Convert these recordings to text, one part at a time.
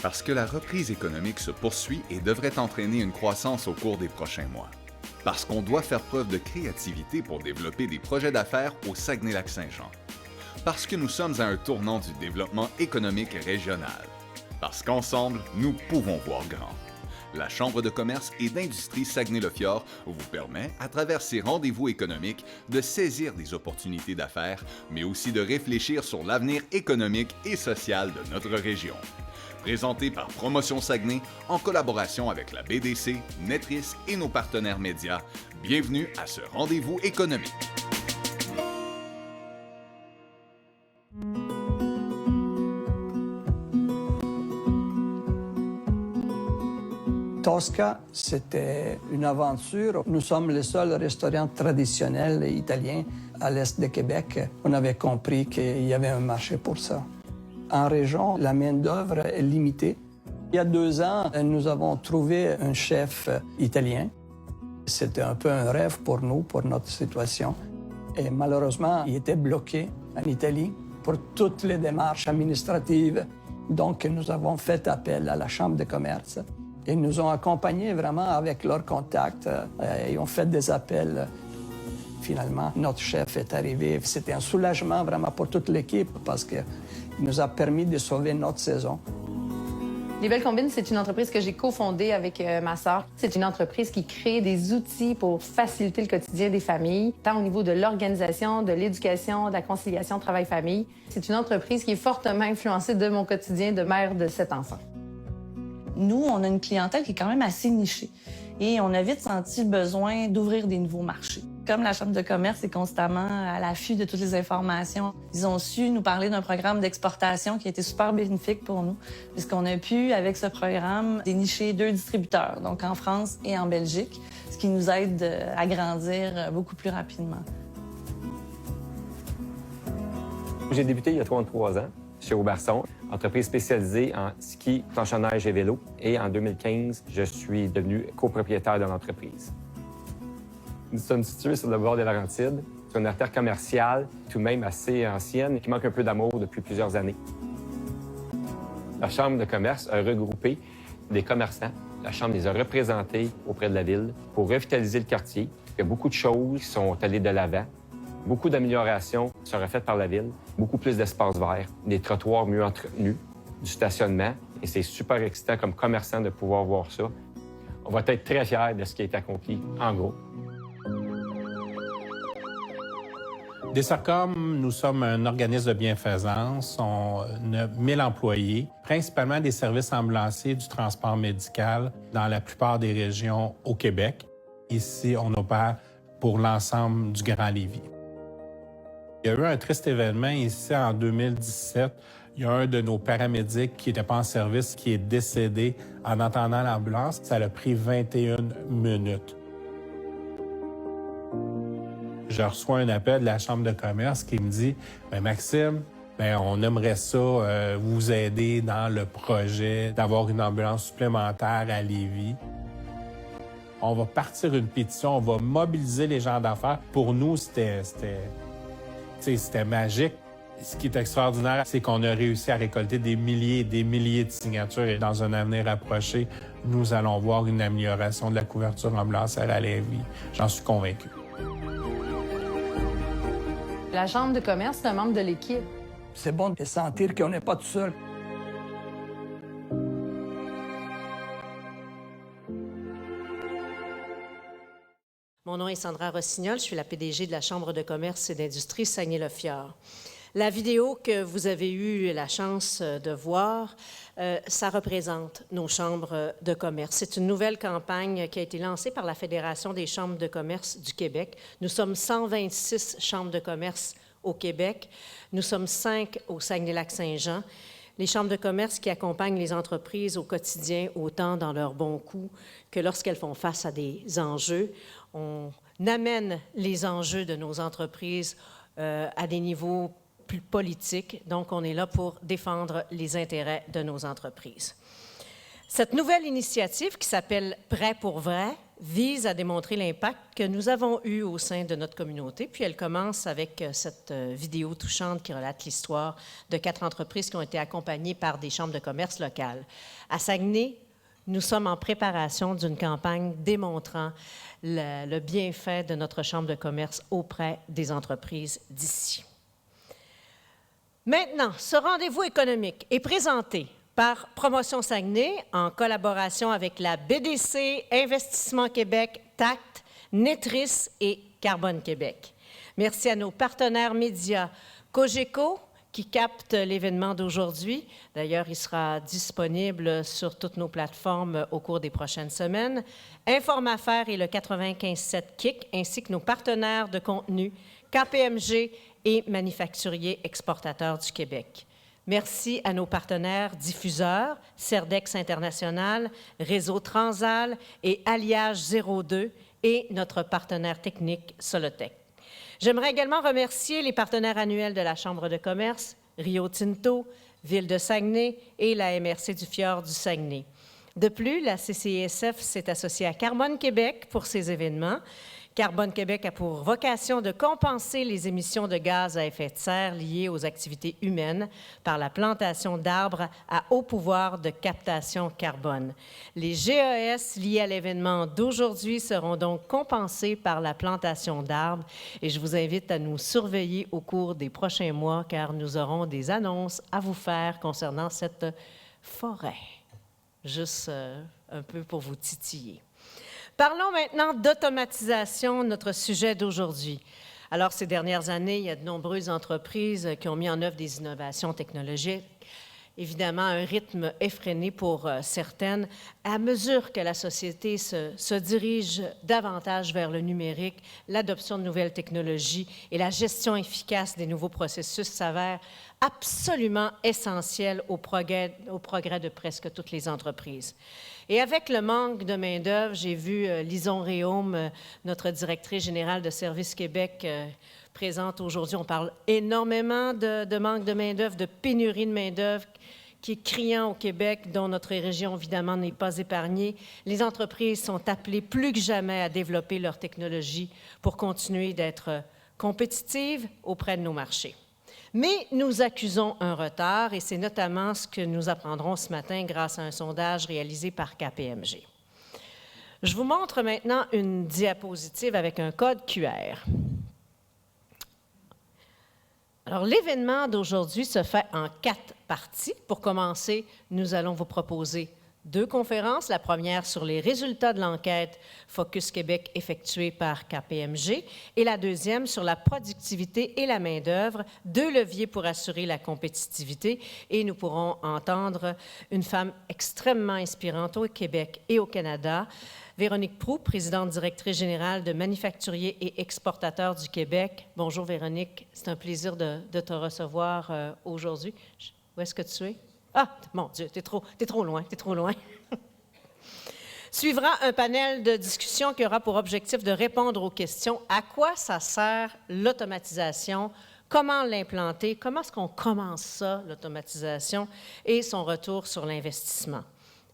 Parce que la reprise économique se poursuit et devrait entraîner une croissance au cours des prochains mois. Parce qu'on doit faire preuve de créativité pour développer des projets d'affaires au Saguenay-Lac-Saint-Jean. Parce que nous sommes à un tournant du développement économique régional. Parce qu'ensemble, nous pouvons voir grand. La Chambre de commerce et d'industrie Saguenay-le-Fjord vous permet, à travers ses rendez-vous économiques, de saisir des opportunités d'affaires, mais aussi de réfléchir sur l'avenir économique et social de notre région. Présenté par Promotion Saguenay, en collaboration avec la BDC, Netris et nos partenaires médias, bienvenue à ce rendez-vous économique. Tosca, c'était une aventure. Nous sommes le seul restaurant traditionnel italien à l'est de Québec. On avait compris qu'il y avait un marché pour ça. En région, la main-d'œuvre est limitée. Il y a 2 ans, nous avons trouvé un chef italien. C'était un peu un rêve pour nous, pour notre situation. Et malheureusement, il était bloqué en Italie pour toutes les démarches administratives. Donc, nous avons fait appel à la Chambre de commerce. Ils nous ont accompagnés vraiment avec leurs contacts et ont fait des appels. Finalement, notre chef est arrivé. C'était un soulagement vraiment pour toute l'équipe parce qu'il nous a permis de sauver notre saison. Les Belles Combines, c'est une entreprise que j'ai cofondée avec ma sœur. C'est une entreprise qui crée des outils pour faciliter le quotidien des familles, tant au niveau de l'organisation, de l'éducation, de la conciliation travail-famille. C'est une entreprise qui est fortement influencée de mon quotidien de mère de 7 enfants. Nous, on a une clientèle qui est quand même assez nichée et on a vite senti le besoin d'ouvrir des nouveaux marchés. Comme la Chambre de commerce est constamment à l'affût de toutes les informations, ils ont su nous parler d'un programme d'exportation qui a été super bénéfique pour nous, puisqu'on a pu, avec ce programme, dénicher 2 distributeurs, donc en France et en Belgique, ce qui nous aide à grandir beaucoup plus rapidement. J'ai débuté il y a 33 ans chez Auberson, entreprise spécialisée en ski, planche à neige et vélo. Et en 2015, je suis devenu copropriétaire de l'entreprise. Nous sommes situés sur le bord des Laurentides, sur une artère commerciale, tout de même assez ancienne, qui manque un peu d'amour depuis plusieurs années. La Chambre de commerce a regroupé des commerçants. La Chambre les a représentés auprès de la ville pour revitaliser le quartier. Il y a beaucoup de choses qui sont allées de l'avant. Beaucoup d'améliorations seraient faites par la ville, beaucoup plus d'espaces verts, des trottoirs mieux entretenus, du stationnement. Et c'est super excitant comme commerçant de pouvoir voir ça. On va être très fiers de ce qui a été accompli, en gros. Desarcom, nous sommes un organisme de bienfaisance. On a 1000 employés, principalement des services ambulanciers du transport médical dans la plupart des régions au Québec. Ici, on opère pour l'ensemble du Grand Lévis. Il y a eu un triste événement ici en 2017. Il y a un de nos paramédics qui n'était pas en service qui est décédé en entendant l'ambulance. Ça a pris 21 minutes. Je reçois un appel de la Chambre de commerce qui me dit « Maxime, on aimerait ça vous aider dans le projet d'avoir une ambulance supplémentaire à Lévis. On va partir une pétition, on va mobiliser les gens d'affaires. » Pour nous, c'était magique. Ce qui est extraordinaire, c'est qu'on a réussi à récolter des milliers et des milliers de signatures. Et dans un avenir approché, nous allons voir une amélioration de la couverture ambulancière à Lévis. J'en suis convaincu. La Chambre de commerce, c'est un membre de l'équipe. C'est bon de sentir qu'on n'est pas tout seul. Mon nom est Sandra Rossignol, je suis la PDG de la Chambre de commerce et d'industrie Saguenay-le-Fjord. La vidéo que vous avez eu la chance de voir, ça représente nos chambres de commerce. C'est une nouvelle campagne qui a été lancée par la Fédération des chambres de commerce du Québec. Nous sommes 126 chambres de commerce au Québec. Nous sommes 5 au Saguenay-Lac-Saint-Jean. Les chambres de commerce qui accompagnent les entreprises au quotidien, autant dans leurs bons coups que lorsqu'elles font face à des enjeux. On amène les enjeux de nos entreprises à des niveaux plus politiques. Donc, on est là pour défendre les intérêts de nos entreprises. Cette nouvelle initiative qui s'appelle « Prêt pour vrai » vise à démontrer l'impact que nous avons eu au sein de notre communauté. Puis elle commence avec cette vidéo touchante qui relate l'histoire de 4 entreprises qui ont été accompagnées par des chambres de commerce locales. À Saguenay, nous sommes en préparation d'une campagne démontrant le bienfait de notre chambre de commerce auprès des entreprises d'ici. Maintenant, ce rendez-vous économique est présenté par Promotion Saguenay en collaboration avec la BDC, Investissement Québec, TACT, Netris et Carbone Québec. Merci à nos partenaires médias Cogeco, qui capte l'événement d'aujourd'hui. D'ailleurs, il sera disponible sur toutes nos plateformes au cours des prochaines semaines. Informaffaires et le 95.7 KIC, ainsi que nos partenaires de contenu, KPMG et Manufacturiers Exportateurs du Québec. Merci à nos partenaires diffuseurs, Cerdex International, Réseau Transal et Alliage 02 et notre partenaire technique Solotech. J'aimerais également remercier les partenaires annuels de la Chambre de commerce, Rio Tinto, Ville de Saguenay et la MRC du Fjord du Saguenay. De plus, la CCISF s'est associée à Carbone Québec pour ces événements. Carbone Québec a pour vocation de compenser les émissions de gaz à effet de serre liées aux activités humaines par la plantation d'arbres à haut pouvoir de captation carbone. Les GES liés à l'événement d'aujourd'hui seront donc compensés par la plantation d'arbres et je vous invite à nous surveiller au cours des prochains mois car nous aurons des annonces à vous faire concernant cette forêt. Juste un peu pour vous titiller. Parlons maintenant d'automatisation, notre sujet d'aujourd'hui. Alors, ces dernières années, il y a de nombreuses entreprises qui ont mis en œuvre des innovations technologiques. Évidemment, un rythme effréné pour certaines. À mesure que la société se dirige davantage vers le numérique, l'adoption de nouvelles technologies et la gestion efficace des nouveaux processus s'avèrent absolument essentielles au progrès de presque toutes les entreprises. Et avec le manque de main-d'œuvre, j'ai vu Lison Réaume, notre directrice générale de Service Québec, présente aujourd'hui. On parle énormément de manque de main-d'œuvre, de pénurie de main-d'œuvre qui est criant au Québec, dont notre région, évidemment, n'est pas épargnée. Les entreprises sont appelées plus que jamais à développer leur technologie pour continuer d'être compétitives auprès de nos marchés. Mais nous accusons un retard et c'est notamment ce que nous apprendrons ce matin grâce à un sondage réalisé par KPMG. Je vous montre maintenant une diapositive avec un code QR. Alors, l'événement d'aujourd'hui se fait en 4 parties. Pour commencer, nous allons vous proposer 2 conférences. La première sur les résultats de l'enquête Focus Québec effectuée par KPMG et la deuxième sur la productivité et la main-d'œuvre, 2 leviers pour assurer la compétitivité. Et nous pourrons entendre une femme extrêmement inspirante au Québec et au Canada, Véronique Proulx, présidente directrice générale de Manufacturiers et Exportateurs du Québec. Bonjour Véronique, c'est un plaisir de te recevoir aujourd'hui. Où est-ce que tu es? Ah, mon Dieu, t'es trop loin. Suivra un panel de discussion qui aura pour objectif de répondre aux questions « À quoi ça sert l'automatisation? Comment l'implanter? Comment est-ce qu'on commence ça, l'automatisation? » et son retour sur l'investissement.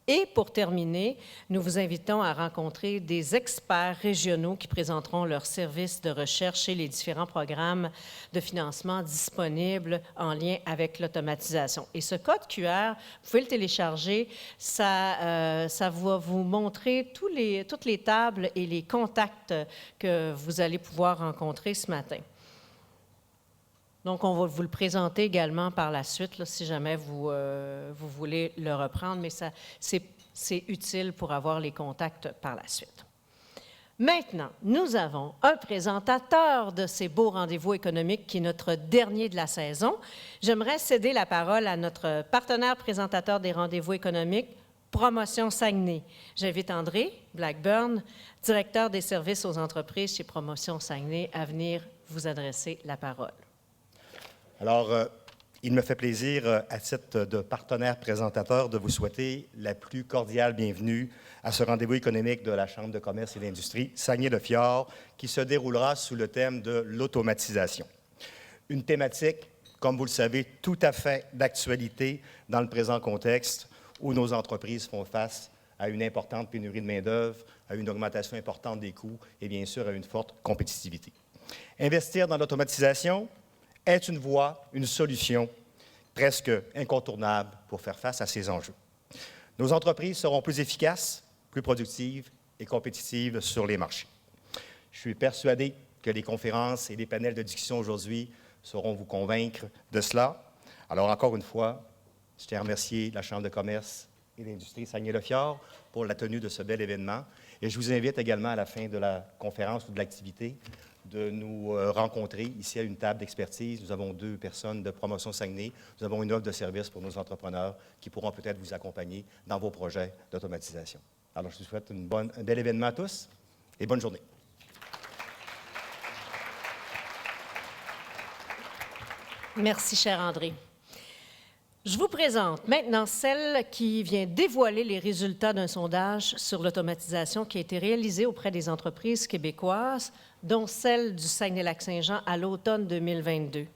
Et pour terminer, nous vous invitons à rencontrer des experts régionaux qui présenteront leurs services de recherche et les différents programmes de financement disponibles en lien avec l'automatisation. Et ce code QR, vous pouvez le télécharger, ça va vous montrer toutes les tables et les contacts que vous allez pouvoir rencontrer ce matin. Donc, on va vous le présenter également par la suite, là, si jamais vous voulez le reprendre, mais c'est utile pour avoir les contacts par la suite. Maintenant, nous avons un présentateur de ces beaux rendez-vous économiques qui est notre dernier de la saison. J'aimerais céder la parole à notre partenaire présentateur des rendez-vous économiques, Promotion Saguenay. J'invite André Blackburn, directeur des services aux entreprises chez Promotion Saguenay, à venir vous adresser la parole. Alors, il me fait plaisir, à titre de partenaire présentateur, de vous souhaiter la plus cordiale bienvenue à ce rendez-vous économique de la Chambre de commerce et d'industrie Saguenay-le-Fjord, qui se déroulera sous le thème de l'automatisation. Une thématique, comme vous le savez, tout à fait d'actualité dans le présent contexte où nos entreprises font face à une importante pénurie de main-d'œuvre, à une augmentation importante des coûts et bien sûr à une forte compétitivité. Investir dans l'automatisation est une voie, une solution presque incontournable pour faire face à ces enjeux. Nos entreprises seront plus efficaces, plus productives et compétitives sur les marchés. Je suis persuadé que les conférences et les panels de discussion aujourd'hui sauront vous convaincre de cela. Alors, encore une fois, je tiens à remercier la Chambre de commerce et d'industrie Saguenay-le-Fjord pour la tenue de ce bel événement. Et je vous invite également à la fin de la conférence ou de l'activité de nous rencontrer ici à une table d'expertise. Nous avons 2 personnes de Promotion Saguenay. Nous avons une offre de service pour nos entrepreneurs qui pourront peut-être vous accompagner dans vos projets d'automatisation. Alors, je vous souhaite un bel événement à tous et bonne journée. Merci, cher André. Je vous présente maintenant celle qui vient dévoiler les résultats d'un sondage sur l'automatisation qui a été réalisé auprès des entreprises québécoises, dont celle du Saguenay-Lac-Saint-Jean à l'automne 2022.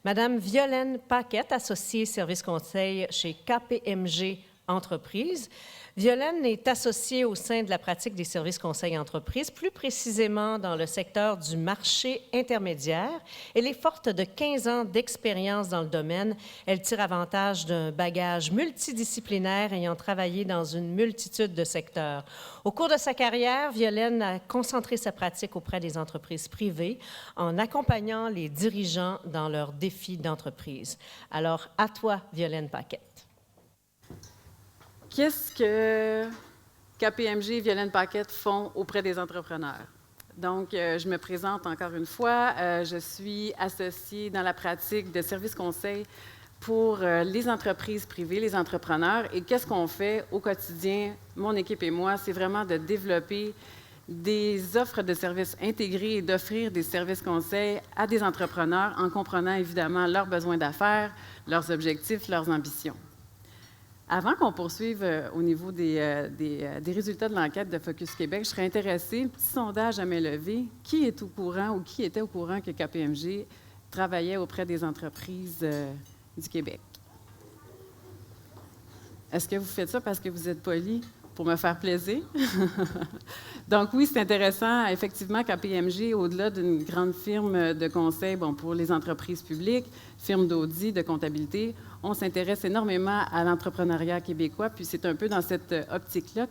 Madame Violaine Paquette, associée service conseil chez KPMG Entreprises. Violaine est associée au sein de la pratique des services conseils entreprises, plus précisément dans le secteur du marché intermédiaire. Elle est forte de 15 ans d'expérience dans le domaine. Elle tire avantage d'un bagage multidisciplinaire ayant travaillé dans une multitude de secteurs. Au cours de sa carrière, Violaine a concentré sa pratique auprès des entreprises privées en accompagnant les dirigeants dans leurs défis d'entreprise. Alors, à toi, Violaine Paquette. Qu'est-ce que KPMG et Violaine Paquette font auprès des entrepreneurs? Donc, je me présente encore une fois. Je suis associée dans la pratique de services conseils pour les entreprises privées, les entrepreneurs. Et qu'est-ce qu'on fait au quotidien, mon équipe et moi? C'est vraiment de développer des offres de services intégrés et d'offrir des services conseils à des entrepreneurs en comprenant évidemment leurs besoins d'affaires, leurs objectifs, leurs ambitions. Avant qu'on poursuive au niveau des résultats de l'enquête de Focus Québec, je serais intéressée, petit sondage à main levée, qui est au courant ou qui était au courant que KPMG travaillait auprès des entreprises du Québec? Est-ce que vous faites ça parce que vous êtes poli pour me faire plaisir? Donc oui, c'est intéressant. Effectivement, KPMG, au-delà d'une grande firme de conseil pour les entreprises publiques, firme d'audit, de comptabilité, on s'intéresse énormément à l'entrepreneuriat québécois, puis c'est un peu dans cette optique-là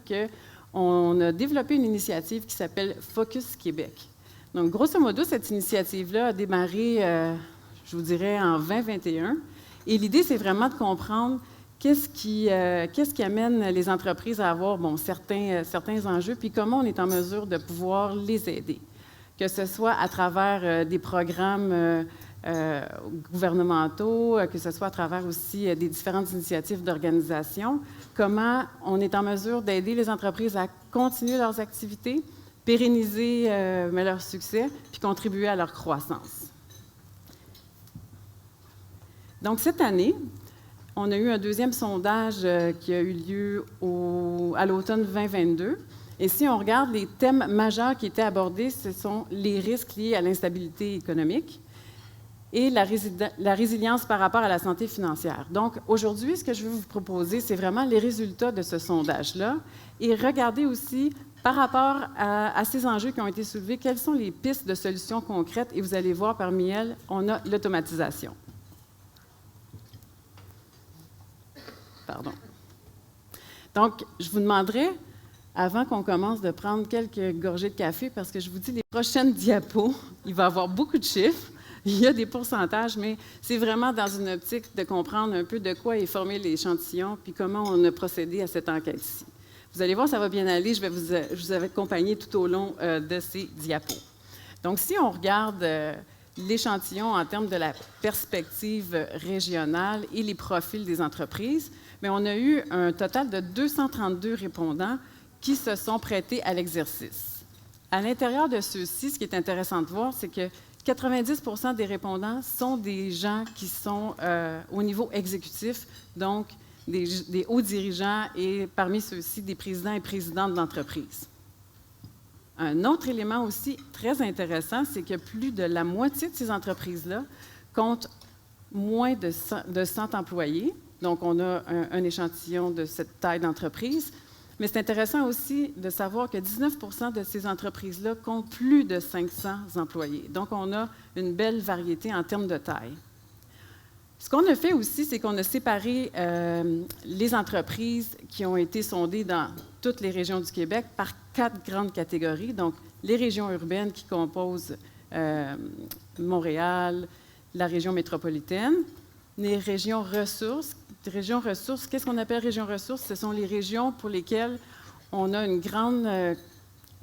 qu'on a développé une initiative qui s'appelle Focus Québec. Donc, grosso modo, cette initiative-là a démarré, je vous dirais, en 2021. Et l'idée, c'est vraiment de comprendre qu'est-ce qui amène les entreprises à avoir certains enjeux, puis comment on est en mesure de pouvoir les aider, que ce soit à travers des programmes gouvernementaux, que ce soit à travers aussi des différentes initiatives d'organisation, comment on est en mesure d'aider les entreprises à continuer leurs activités, pérenniser leur succès, puis contribuer à leur croissance. Donc, cette année, on a eu un deuxième sondage qui a eu lieu à l'automne 2022. Et si on regarde les thèmes majeurs qui étaient abordés, ce sont les risques liés à l'instabilité économique et la résilience par rapport à la santé financière. Donc, aujourd'hui, ce que je veux vous proposer, c'est vraiment les résultats de ce sondage-là et regarder aussi, par rapport à ces enjeux qui ont été soulevés, quelles sont les pistes de solutions concrètes. Et vous allez voir, parmi elles, on a l'automatisation. Pardon. Donc, je vous demanderais, avant qu'on commence, de prendre quelques gorgées de café, parce que je vous dis, les prochaines diapos, il va y avoir beaucoup de chiffres. Il y a des pourcentages, mais c'est vraiment dans une optique de comprendre un peu de quoi est formé l'échantillon puis comment on a procédé à cette enquête-ci. Vous allez voir, ça va bien aller. Je vais vous accompagner tout au long de ces diapos. Donc, si on regarde l'échantillon en termes de la perspective régionale et les profils des entreprises, mais on a eu un total de 232 répondants qui se sont prêtés à l'exercice. À l'intérieur de ceux-ci, ce qui est intéressant de voir, c'est que 90% des répondants sont des gens qui sont au niveau exécutif, donc des hauts dirigeants et parmi ceux-ci, des présidents et présidentes d'entreprise. Un autre élément aussi très intéressant, c'est que plus de la moitié de ces entreprises-là comptent moins de 100 employés. Donc, on a un échantillon de cette taille d'entreprise. Mais c'est intéressant aussi de savoir que 19 de ces entreprises-là comptent plus de 500 employés. Donc, on a une belle variété en termes de taille. Ce qu'on a fait aussi, c'est qu'on a séparé les entreprises qui ont été sondées dans toutes les régions du Québec par 4 grandes catégories. Donc, les régions urbaines qui composent Montréal, la région métropolitaine, les régions ressources. Régions ressources, qu'est-ce qu'on appelle régions ressources? Ce sont les régions pour lesquelles on a une grande...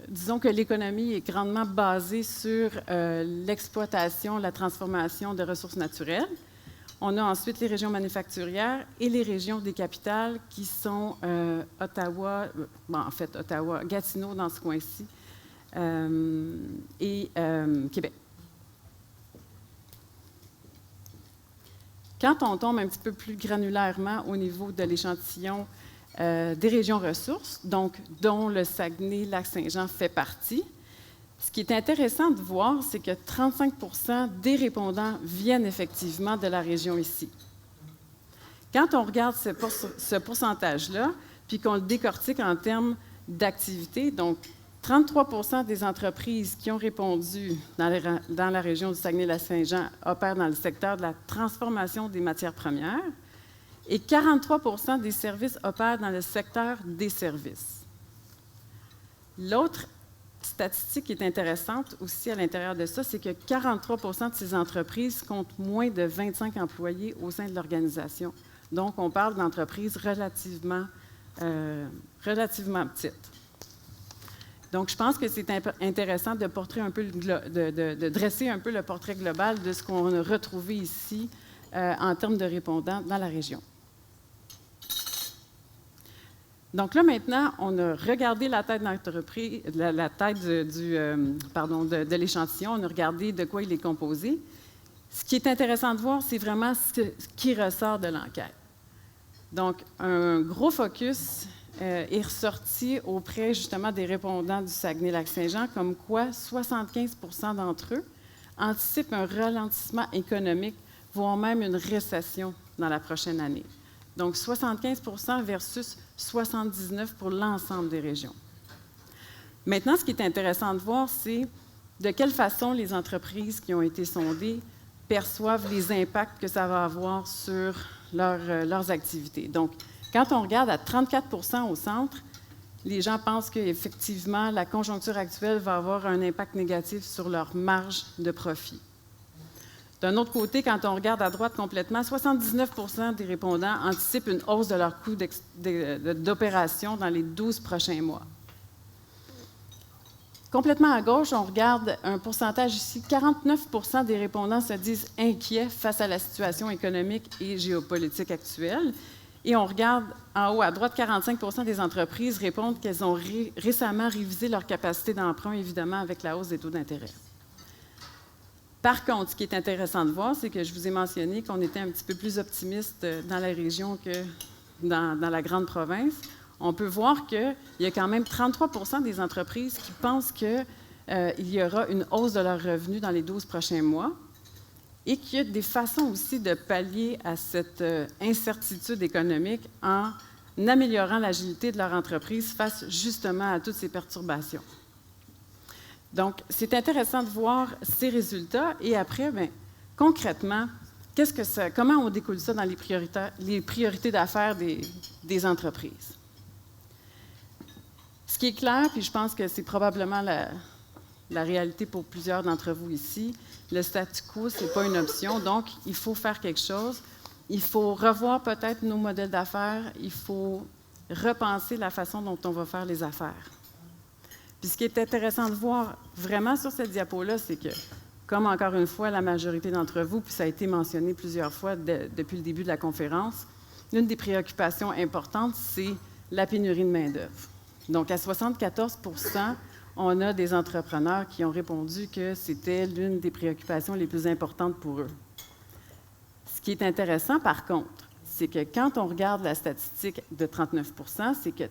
disons que l'économie est grandement basée sur l'exploitation, la transformation de ressources naturelles. On a ensuite les régions manufacturières et les régions des capitales qui sont Ottawa, Gatineau dans ce coin-ci, et Québec. Quand on tombe un petit peu plus granulairement au niveau de l'échantillon des régions ressources, donc dont le Saguenay-Lac-Saint-Jean fait partie, ce qui est intéressant de voir, c'est que 35 des répondants viennent effectivement de la région ici. Quand on regarde ce pourcentage-là, puis qu'on le décortique en termes d'activité, donc 33 des entreprises qui ont répondu dans la région du Saguenay-Lac-Saint-Jean opèrent dans le secteur de la transformation des matières premières et 43 des services opèrent dans le secteur des services. L'autre statistique qui est intéressante aussi à l'intérieur de ça, c'est que 43 de ces entreprises comptent moins de 25 employés au sein de l'organisation. Donc, on parle d'entreprises relativement petites. Donc, je pense que c'est intéressant de dresser un peu le portrait global de ce qu'on a retrouvé ici en termes de répondants dans la région. Donc là, maintenant, on a regardé la tête d'entreprise, la tête de l'échantillon, on a regardé de quoi il est composé. Ce qui est intéressant de voir, c'est vraiment ce qui ressort de l'enquête. Donc, un gros focus est ressorti auprès, justement, des répondants du Saguenay-Lac-Saint-Jean, comme quoi 75 d'entre eux anticipent un ralentissement économique, voire même une récession dans la prochaine année. Donc, 75 versus 79 pour l'ensemble des régions. Maintenant, ce qui est intéressant de voir, c'est de quelle façon les entreprises qui ont été sondées perçoivent les impacts que ça va avoir sur leurs activités. Donc, quand on regarde à 34 au centre, les gens pensent qu'effectivement, la conjoncture actuelle va avoir un impact négatif sur leur marge de profit. D'un autre côté, quand on regarde à droite complètement, 79 des répondants anticipent une hausse de leur coût d'opération dans les 12 prochains mois. Complètement à gauche, on regarde un pourcentage ici. 49 des répondants se disent inquiets face à la situation économique et géopolitique actuelle. Et on regarde en haut à droite, 45 des entreprises répondent qu'elles ont récemment révisé leur capacité d'emprunt, évidemment, avec la hausse des taux d'intérêt. Par contre, ce qui est intéressant de voir, c'est que je vous ai mentionné qu'on était un petit peu plus optimiste dans la région que dans la grande province. On peut voir qu'il y a quand même 33 des entreprises qui pensent qu'il y aura une hausse de leurs revenus dans les 12 prochains mois et qu'il y a des façons aussi de pallier à cette incertitude économique en améliorant l'agilité de leur entreprise face justement à toutes ces perturbations. Donc, c'est intéressant de voir ces résultats et après, bien, concrètement, comment on découle ça dans les priorités d'affaires des entreprises? Ce qui est clair, puis je pense que c'est probablement la réalité pour plusieurs d'entre vous ici, le statu quo, ce n'est pas une option, donc il faut faire quelque chose. Il faut revoir peut-être nos modèles d'affaires, il faut repenser la façon dont on va faire les affaires. Puis ce qui est intéressant de voir vraiment sur cette diapo-là, c'est que, comme encore une fois, la majorité d'entre vous, puis ça a été mentionné plusieurs fois depuis le début de la conférence, l'une des préoccupations importantes, c'est la pénurie de main-d'œuvre. Donc, à 74 on a des entrepreneurs qui ont répondu que c'était l'une des préoccupations les plus importantes pour eux. Ce qui est intéressant, par contre, c'est que quand on regarde la statistique de 39 c'est que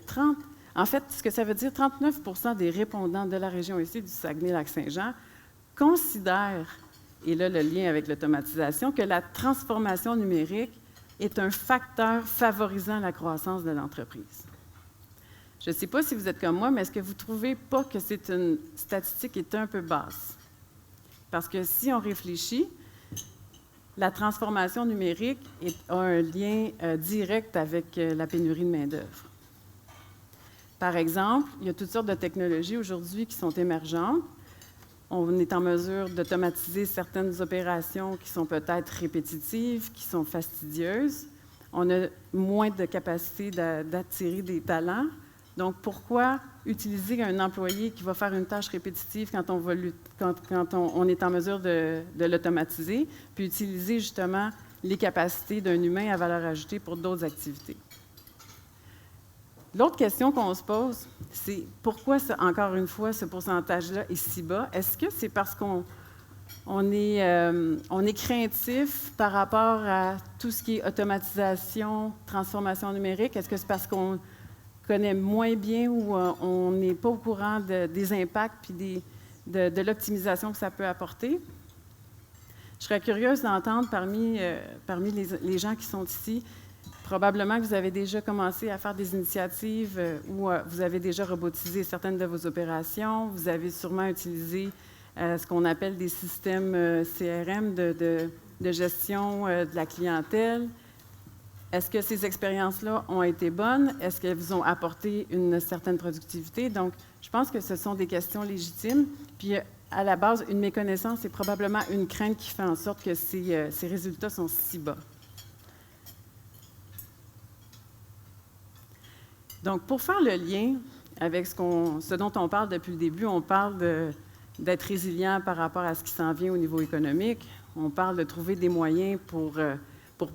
en fait, ce que ça veut dire, 39 des répondants de la région ici, du Saguenay-Lac-Saint-Jean, considèrent, et là le lien avec l'automatisation, que la transformation numérique est un facteur favorisant la croissance de l'entreprise. Je ne sais pas si vous êtes comme moi, mais est-ce que vous ne trouvez pas que c'est une statistique qui est un peu basse? Parce que si on réfléchit, la transformation numérique a un lien direct avec la pénurie de main-d'œuvre. Par exemple, il y a toutes sortes de technologies aujourd'hui qui sont émergentes. On est en mesure d'automatiser certaines opérations qui sont peut-être répétitives, qui sont fastidieuses. On a moins de capacité d'attirer des talents. Donc, pourquoi utiliser un employé qui va faire une tâche répétitive quand on est en mesure de l'automatiser, puis utiliser justement les capacités d'un humain à valeur ajoutée pour d'autres activités? L'autre question qu'on se pose, c'est pourquoi, encore une fois, ce pourcentage-là est si bas? Est-ce que c'est parce qu'on est craintif par rapport à tout ce qui est automatisation, transformation numérique? Est-ce que c'est parce qu'on connaît moins bien ou on n'est pas au courant des impacts puis de l'optimisation que ça peut apporter? Je serais curieuse d'entendre parmi les gens qui sont ici, probablement que vous avez déjà commencé à faire des initiatives où vous avez déjà robotisé certaines de vos opérations, vous avez sûrement utilisé ce qu'on appelle des systèmes CRM de gestion de la clientèle. Est-ce que ces expériences-là ont été bonnes? Est-ce qu'elles vous ont apporté une certaine productivité? Donc, je pense que ce sont des questions légitimes. Puis, à la base, une méconnaissance est probablement une crainte qui fait en sorte que ces résultats sont si bas. Donc, pour faire le lien avec ce dont on parle depuis le début, on parle d'être résilient par rapport à ce qui s'en vient au niveau économique. On parle de trouver des moyens pour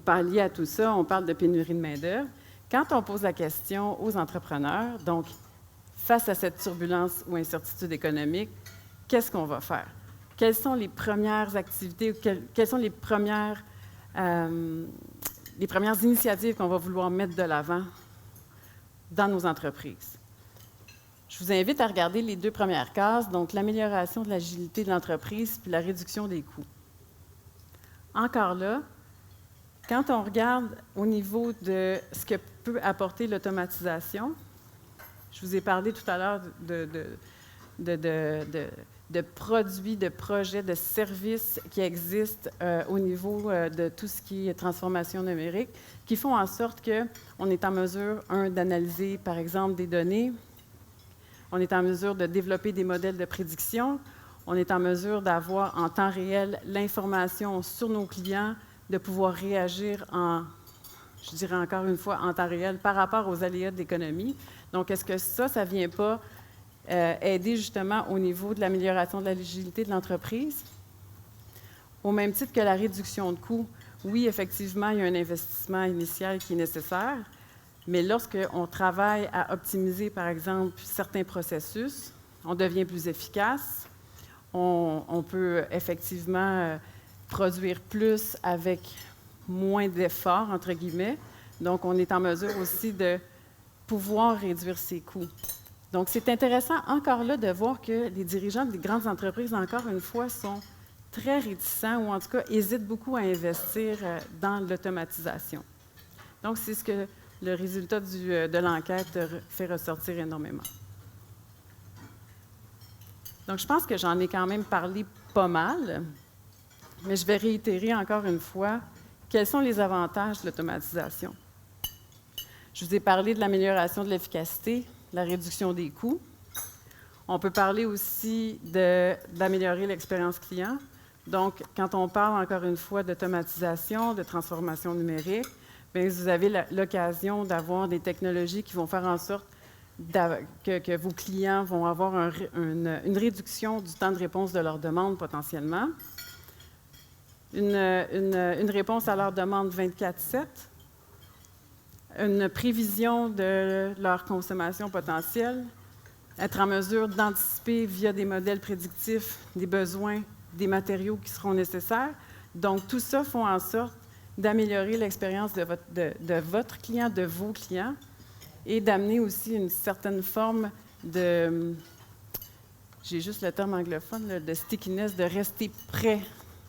pallier à tout ça. On parle de pénurie de main-d'œuvre. Quand on pose la question aux entrepreneurs, donc, face à cette turbulence ou incertitude économique, qu'est-ce qu'on va faire? Quelles sont les premières activités, quelles sont les premières initiatives qu'on va vouloir mettre de l'avant dans nos entreprises? Je vous invite à regarder les deux premières cases, donc l'amélioration de l'agilité de l'entreprise puis la réduction des coûts. Encore là, quand on regarde au niveau de ce que peut apporter l'automatisation, je vous ai parlé tout à l'heure de produits, de projets, de services qui existent au niveau de tout ce qui est transformation numérique, qui font en sorte qu'on est en mesure, d'analyser, par exemple, des données, on est en mesure de développer des modèles de prédiction, on est en mesure d'avoir en temps réel l'information sur nos clients, de pouvoir réagir je dirais encore une fois, en temps réel par rapport aux aléas de l'économie. Donc, est-ce que ça ne vient pas aider justement au niveau de l'amélioration de l'agilité de l'entreprise? Au même titre que la réduction de coûts, oui, effectivement, il y a un investissement initial qui est nécessaire, mais lorsqu'on travaille à optimiser, par exemple, certains processus, on devient plus efficace, on peut effectivement produire plus avec moins d'efforts, entre guillemets. Donc, on est en mesure aussi de pouvoir réduire ses coûts. Donc, c'est intéressant encore là de voir que les dirigeants des grandes entreprises, encore une fois, sont très réticents ou en tout cas hésitent beaucoup à investir dans l'automatisation. Donc, c'est ce que le résultat de l'enquête fait ressortir énormément. Donc, je pense que j'en ai quand même parlé pas mal, mais je vais réitérer encore une fois quels sont les avantages de l'automatisation. Je vous ai parlé de l'amélioration de l'efficacité, la réduction des coûts. On peut parler aussi d'améliorer l'expérience client. Donc, quand on parle encore une fois d'automatisation, de transformation numérique, bien, vous avez l'occasion d'avoir des technologies qui vont faire en sorte que vos clients vont avoir une réduction du temps de réponse de leurs demandes potentiellement, une réponse à leurs demandes 24/7, une prévision de leur consommation potentielle, être en mesure d'anticiper via des modèles prédictifs des besoins, des matériaux qui seront nécessaires. Donc, tout ça fait en sorte d'améliorer l'expérience de votre client, de vos clients, et d'amener aussi une certaine forme de, j'ai juste le terme anglophone, là, de stickiness, de rester près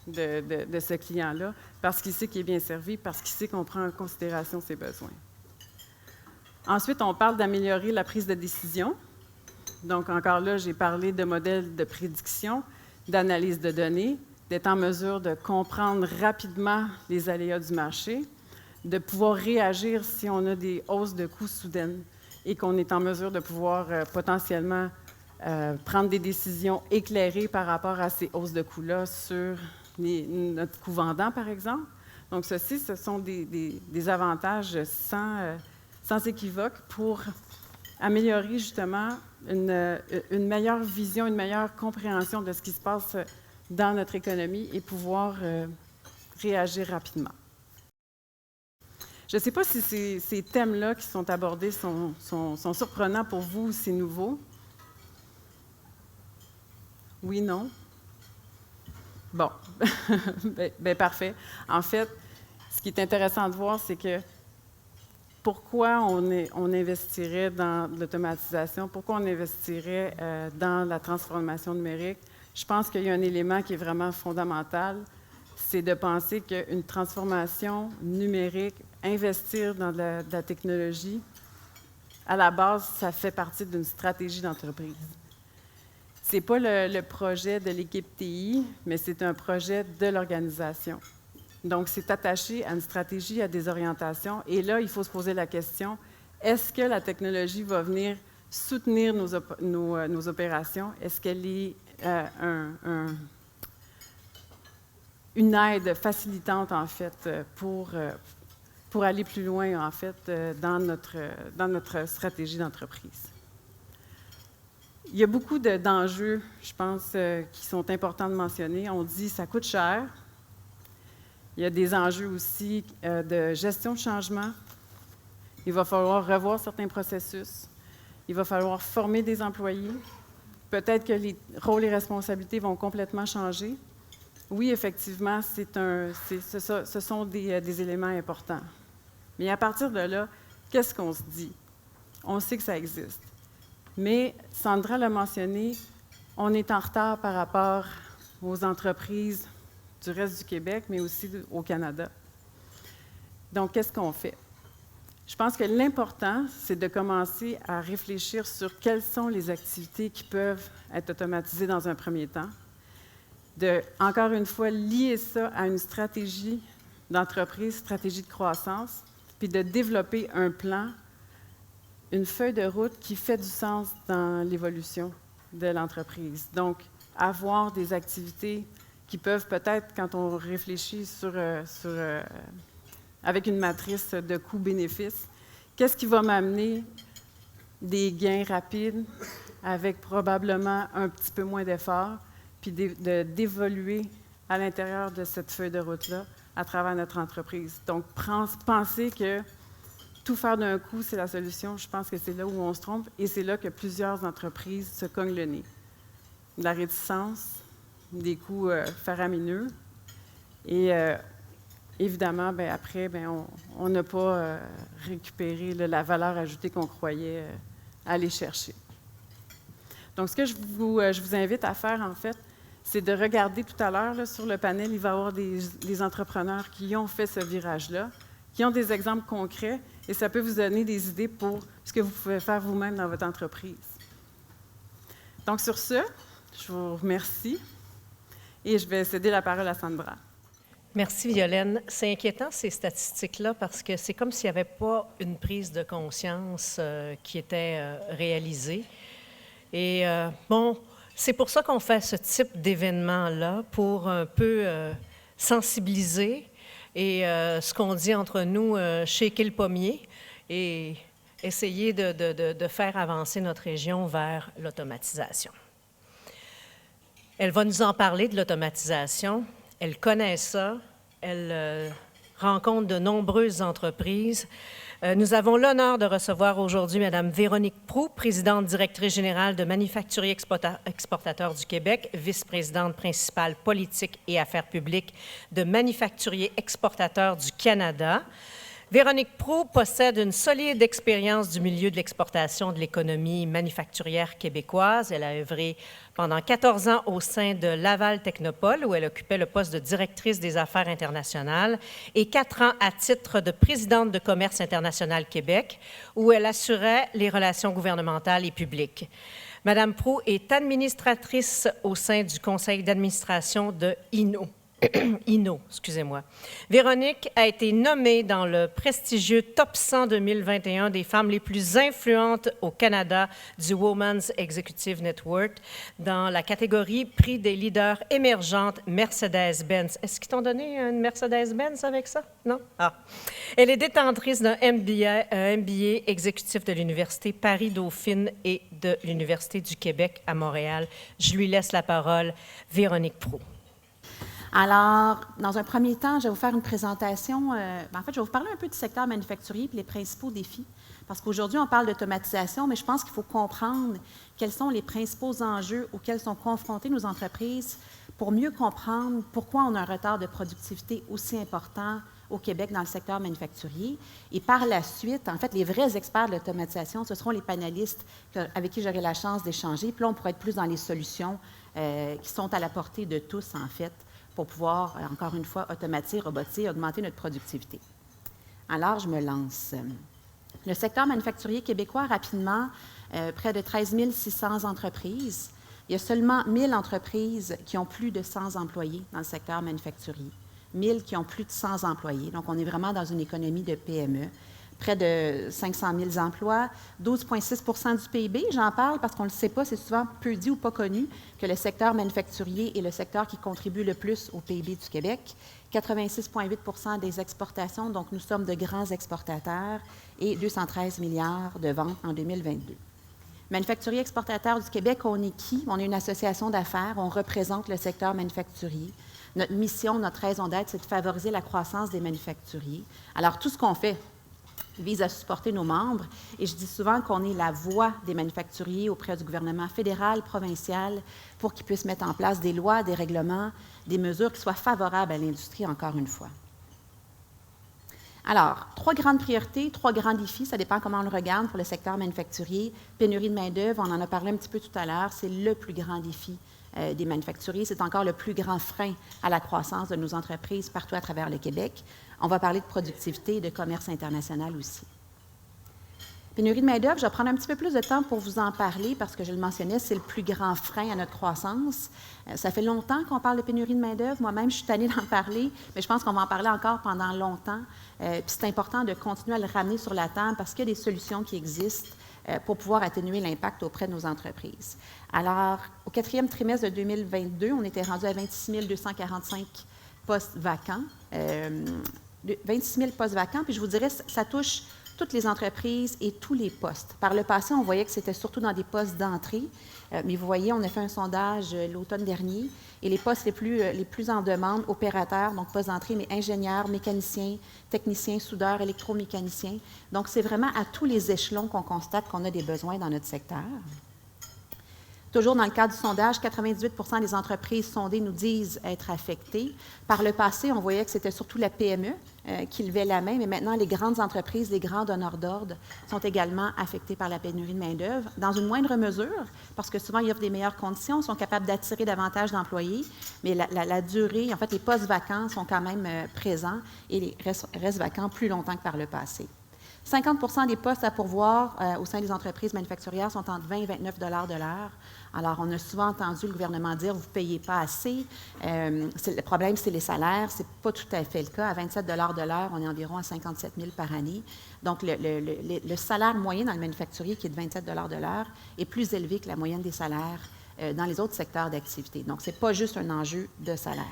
de ce client-là, parce qu'il sait qu'il est bien servi, parce qu'il sait qu'on prend en considération ses besoins. Ensuite, on parle d'améliorer la prise de décision. Donc, encore là, j'ai parlé de modèles de prédiction, d'analyse de données, d'être en mesure de comprendre rapidement les aléas du marché, de pouvoir réagir si on a des hausses de coûts soudaines et qu'on est en mesure de pouvoir potentiellement prendre des décisions éclairées par rapport à ces hausses de coûts-là sur notre coût vendant, par exemple. Donc, ceci, ce sont des avantages sans équivoque pour améliorer justement une meilleure vision, une meilleure compréhension de ce qui se passe dans notre économie et pouvoir réagir rapidement. Je ne sais pas si ces thèmes-là qui sont abordés sont surprenants pour vous ou c'est nouveau. Oui, non? Bon, ben parfait. En fait, ce qui est intéressant de voir, c'est que pourquoi on investirait dans l'automatisation, pourquoi on investirait dans la transformation numérique. Je pense qu'il y a un élément qui est vraiment fondamental, c'est de penser qu'une transformation numérique, investir dans de la technologie, à la base, ça fait partie d'une stratégie d'entreprise. Ce n'est pas le projet de l'équipe TI, mais c'est un projet de l'organisation. Donc, c'est attaché à une stratégie, à des orientations. Et là, il faut se poser la question, est-ce que la technologie va venir soutenir nos opérations? Est-ce qu'elle est une aide facilitante, en fait, pour aller plus loin, en fait, dans notre stratégie d'entreprise? Il y a beaucoup d'enjeux, je pense, qui sont importants de mentionner. On dit que ça coûte cher. Il y a des enjeux aussi de gestion de changement. Il va falloir revoir certains processus. Il va falloir former des employés. Peut-être que les rôles et responsabilités vont complètement changer. Oui, effectivement, ce sont des éléments importants. Mais à partir de là, qu'est-ce qu'on se dit? On sait que ça existe. Mais, Sandra l'a mentionné, on est en retard par rapport aux entreprises du reste du Québec, mais aussi au Canada. Donc, qu'est-ce qu'on fait? Je pense que l'important, c'est de commencer à réfléchir sur quelles sont les activités qui peuvent être automatisées dans un premier temps, de, encore une fois, lier ça à une stratégie d'entreprise, stratégie de croissance, puis de développer un plan, une feuille de route qui fait du sens dans l'évolution de l'entreprise. Donc, avoir des activités qui peuvent peut-être, quand on réfléchit avec une matrice de coûts-bénéfices, qu'est-ce qui va m'amener des gains rapides avec probablement un petit peu moins d'efforts, puis d'évoluer à l'intérieur de cette feuille de route-là à travers notre entreprise. Donc, penser que tout faire d'un coup, c'est la solution, je pense que c'est là où on se trompe et c'est là que plusieurs entreprises se cognent le nez. De la réticence, des coûts faramineux et évidemment, après, on n'a pas récupéré la valeur ajoutée qu'on croyait aller chercher. Donc, ce que je vous invite à faire, en fait, c'est de regarder tout à l'heure sur le panel, il va y avoir des entrepreneurs qui ont fait ce virage-là, qui ont des exemples concrets, et ça peut vous donner des idées pour ce que vous pouvez faire vous-même dans votre entreprise. Donc, sur ce, je vous remercie et je vais céder la parole à Sandra. Merci, Violaine. C'est inquiétant, ces statistiques-là, parce que c'est comme s'il n'y avait pas une prise de conscience qui était réalisée. Et c'est pour ça qu'on fait ce type d'événement-là, pour un peu sensibiliser et ce qu'on dit entre nous, shaker le pommier et essayer de faire avancer notre région vers l'automatisation. Elle va nous en parler de l'automatisation. Elle connaît ça. Elle rencontre de nombreuses entreprises. Nous avons l'honneur de recevoir aujourd'hui Mme Véronique Proulx, présidente directrice générale de Manufacturiers Exportateurs du Québec, vice-présidente principale politique et affaires publiques de Manufacturiers Exportateurs du Canada. Véronique Proulx possède une solide expérience du milieu de l'exportation de l'économie manufacturière québécoise. Elle a œuvré pendant 14 ans au sein de Laval Technopole, où elle occupait le poste de directrice des affaires internationales, et 4 ans à titre de présidente de Commerce international Québec, où elle assurait les relations gouvernementales et publiques. Madame Proulx est administratrice au sein du conseil d'administration de INO, excusez-moi. Véronique a été nommée dans le prestigieux Top 100 2021 des femmes les plus influentes au Canada du Women's Executive Network dans la catégorie Prix des leaders émergentes Mercedes-Benz. Est-ce qu'ils t'ont donné une Mercedes-Benz avec ça? Non? Ah. Elle est détentrice d'un MBA exécutif de l'Université Paris-Dauphine et de l'Université du Québec à Montréal. Je lui laisse la parole. Véronique Proulx. Alors, dans un premier temps, je vais vous faire une présentation. En fait, je vais vous parler un peu du secteur manufacturier et les principaux défis. Parce qu'aujourd'hui, on parle d'automatisation, mais je pense qu'il faut comprendre quels sont les principaux enjeux auxquels sont confrontées nos entreprises pour mieux comprendre pourquoi on a un retard de productivité aussi important au Québec dans le secteur manufacturier. Et par la suite, en fait, les vrais experts de l'automatisation, ce seront les panélistes avec qui j'aurai la chance d'échanger. Puis là, on pourrait être plus dans les solutions qui sont à la portée de tous, en fait, pour pouvoir, encore une fois, automatiser, robotiser, augmenter notre productivité. Alors, je me lance. Le secteur manufacturier québécois, rapidement, près de 13 600 entreprises. Il y a seulement 1000 entreprises qui ont plus de 100 employés dans le secteur manufacturier. 1000 qui ont plus de 100 employés. Donc, on est vraiment dans une économie de PME. Près de 500 000 emplois, 12,6 du PIB. J'en parle parce qu'on ne le sait pas, c'est souvent peu dit ou pas connu que le secteur manufacturier est le secteur qui contribue le plus au PIB du Québec. 86,8 des exportations, donc nous sommes de grands exportateurs, et 213 milliards de ventes en 2022. Manufacturier exportateur du Québec, on est qui? On est une association d'affaires, on représente le secteur manufacturier. Notre mission, notre raison d'être, c'est de favoriser la croissance des manufacturiers. Alors, tout ce qu'on fait vise à supporter nos membres. Et je dis souvent qu'on est la voix des manufacturiers auprès du gouvernement fédéral, provincial, pour qu'ils puissent mettre en place des lois, des règlements, des mesures qui soient favorables à l'industrie, encore une fois. Alors, 3 grandes priorités, 3 grands défis, ça dépend comment on le regarde pour le secteur manufacturier. Pénurie de main-d'œuvre, on en a parlé un petit peu tout à l'heure, c'est le plus grand défi des manufacturiers. C'est encore le plus grand frein à la croissance de nos entreprises partout à travers le Québec. On va parler de productivité et de commerce international aussi. Pénurie de main-d'œuvre, je vais prendre un petit peu plus de temps pour vous en parler parce que je le mentionnais, c'est le plus grand frein à notre croissance. Ça fait longtemps qu'on parle de pénurie de main-d'œuvre. Moi-même, je suis tannée d'en parler, mais je pense qu'on va en parler encore pendant longtemps. Puis c'est important de continuer à le ramener sur la table parce qu'il y a des solutions qui existent pour pouvoir atténuer l'impact auprès de nos entreprises. Alors, au 4e trimestre de 2022, on était rendu à 26 245 postes vacants. 26 000 postes vacants, puis je vous dirais, ça touche toutes les entreprises et tous les postes. Par le passé, on voyait que c'était surtout dans des postes d'entrée, mais vous voyez, on a fait un sondage l'automne dernier, et les postes les plus en demande, opérateurs, donc postes d'entrée, mais ingénieurs, mécaniciens, techniciens, soudeurs, électromécaniciens. Donc, c'est vraiment à tous les échelons qu'on constate qu'on a des besoins dans notre secteur. Toujours dans le cadre du sondage, 98 des entreprises sondées nous disent être affectées. Par le passé, on voyait que c'était surtout la PME qui levait la main, mais maintenant, les grandes entreprises, les grands donneurs d'ordre sont également affectés par la pénurie de main-d'œuvre, dans une moindre mesure, parce que souvent, ils offrent des meilleures conditions, sont capables d'attirer davantage d'employés, mais la durée, en fait, les postes vacants sont quand même présents et restent vacants plus longtemps que par le passé. 50 des postes à pourvoir au sein des entreprises manufacturières sont entre 20 et 29 $ de l'heure. Alors, on a souvent entendu le gouvernement dire « vous ne payez pas assez ». Le problème, c'est les salaires. Ce n'est pas tout à fait le cas. À 27 $ de l'heure, on est environ à 57 000 par année. Donc, le salaire moyen dans le manufacturier, qui est de 27 $ de l'heure, est plus élevé que la moyenne des salaires dans les autres secteurs d'activité. Donc, ce n'est pas juste un enjeu de salaire.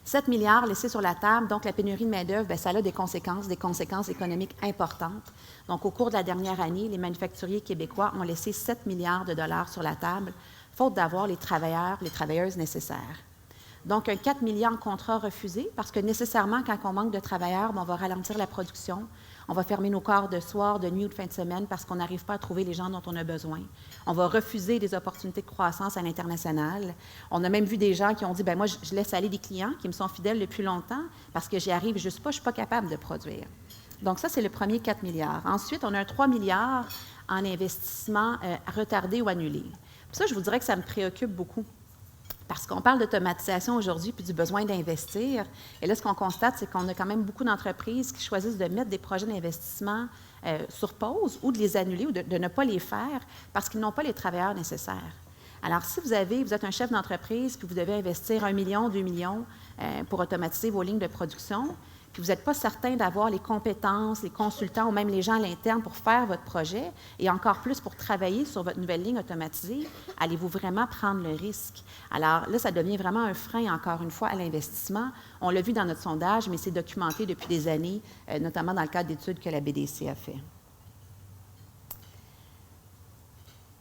7 milliards laissés sur la table, donc la pénurie de main-d'œuvre, ça a des conséquences économiques importantes. Donc, au cours de la dernière année, les manufacturiers québécois ont laissé 7 milliards de dollars sur la table, faute d'avoir les travailleurs, les travailleuses nécessaires. Donc, un 4 milliards en contrats refusés, parce que nécessairement, quand on manque de travailleurs, on va ralentir la production, On va fermer nos corps de soir, de nuit ou de fin de semaine parce qu'on n'arrive pas à trouver les gens dont on a besoin. On va refuser des opportunités de croissance à l'international. On a même vu des gens qui ont dit, bien moi, je laisse aller des clients qui me sont fidèles depuis longtemps parce que j'y arrive juste pas, je ne suis pas capable de produire. Donc ça, c'est le premier 4 milliards. Ensuite, on a un 3 milliards en investissement retardé ou annulé. Puis ça, je vous dirais que ça me préoccupe beaucoup. Parce qu'on parle d'automatisation aujourd'hui puis du besoin d'investir. Et là, ce qu'on constate, c'est qu'on a quand même beaucoup d'entreprises qui choisissent de mettre des projets d'investissement sur pause ou de les annuler ou de ne pas les faire parce qu'ils n'ont pas les travailleurs nécessaires. Alors, si vous êtes un chef d'entreprise puis vous devez investir 1 million, 2 millions pour automatiser vos lignes de production, puis vous n'êtes pas certain d'avoir les compétences, les consultants ou même les gens à l'interne pour faire votre projet et encore plus pour travailler sur votre nouvelle ligne automatisée, allez-vous vraiment prendre le risque? Alors là, ça devient vraiment un frein, encore une fois, à l'investissement. On l'a vu dans notre sondage, mais c'est documenté depuis des années, notamment dans le cadre d'études que la BDC a fait.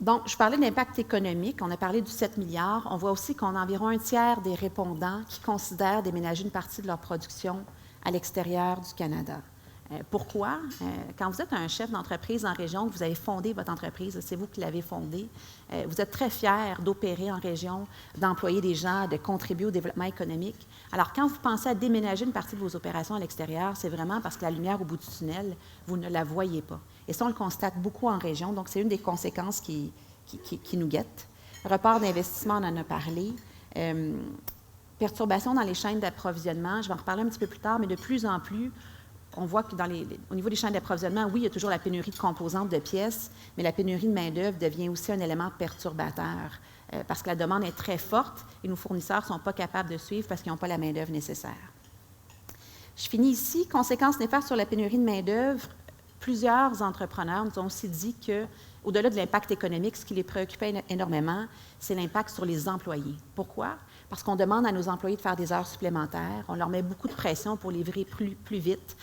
Donc, je parlais de l'impact économique. On a parlé du 7 milliards. On voit aussi qu'on a environ un tiers des répondants qui considèrent déménager une partie de leur production à l'extérieur du Canada. Pourquoi? Quand vous êtes un chef d'entreprise en région, que vous avez fondé votre entreprise, c'est vous qui l'avez fondée, vous êtes très fier d'opérer en région, d'employer des gens, de contribuer au développement économique. Alors, quand vous pensez à déménager une partie de vos opérations à l'extérieur, c'est vraiment parce que la lumière au bout du tunnel, vous ne la voyez pas. Et ça, on le constate beaucoup en région, donc c'est une des conséquences qui nous guette. Report d'investissement, on en a parlé. Perturbations dans les chaînes d'approvisionnement, je vais en reparler un petit peu plus tard, mais de plus en plus, on voit que au niveau des chaînes d'approvisionnement, oui, il y a toujours la pénurie de composantes, de pièces, mais la pénurie de main-d'œuvre devient aussi un élément perturbateur parce que la demande est très forte et nos fournisseurs ne sont pas capables de suivre parce qu'ils n'ont pas la main-d'œuvre nécessaire. Je finis ici. Conséquences néfastes sur la pénurie de main-d'œuvre. Plusieurs entrepreneurs nous ont aussi dit que, au-delà de l'impact économique, ce qui les préoccupait énormément, c'est l'impact sur les employés. Pourquoi? Parce qu'on demande à nos employés de faire des heures supplémentaires. On leur met beaucoup de pression pour livrer plus vite.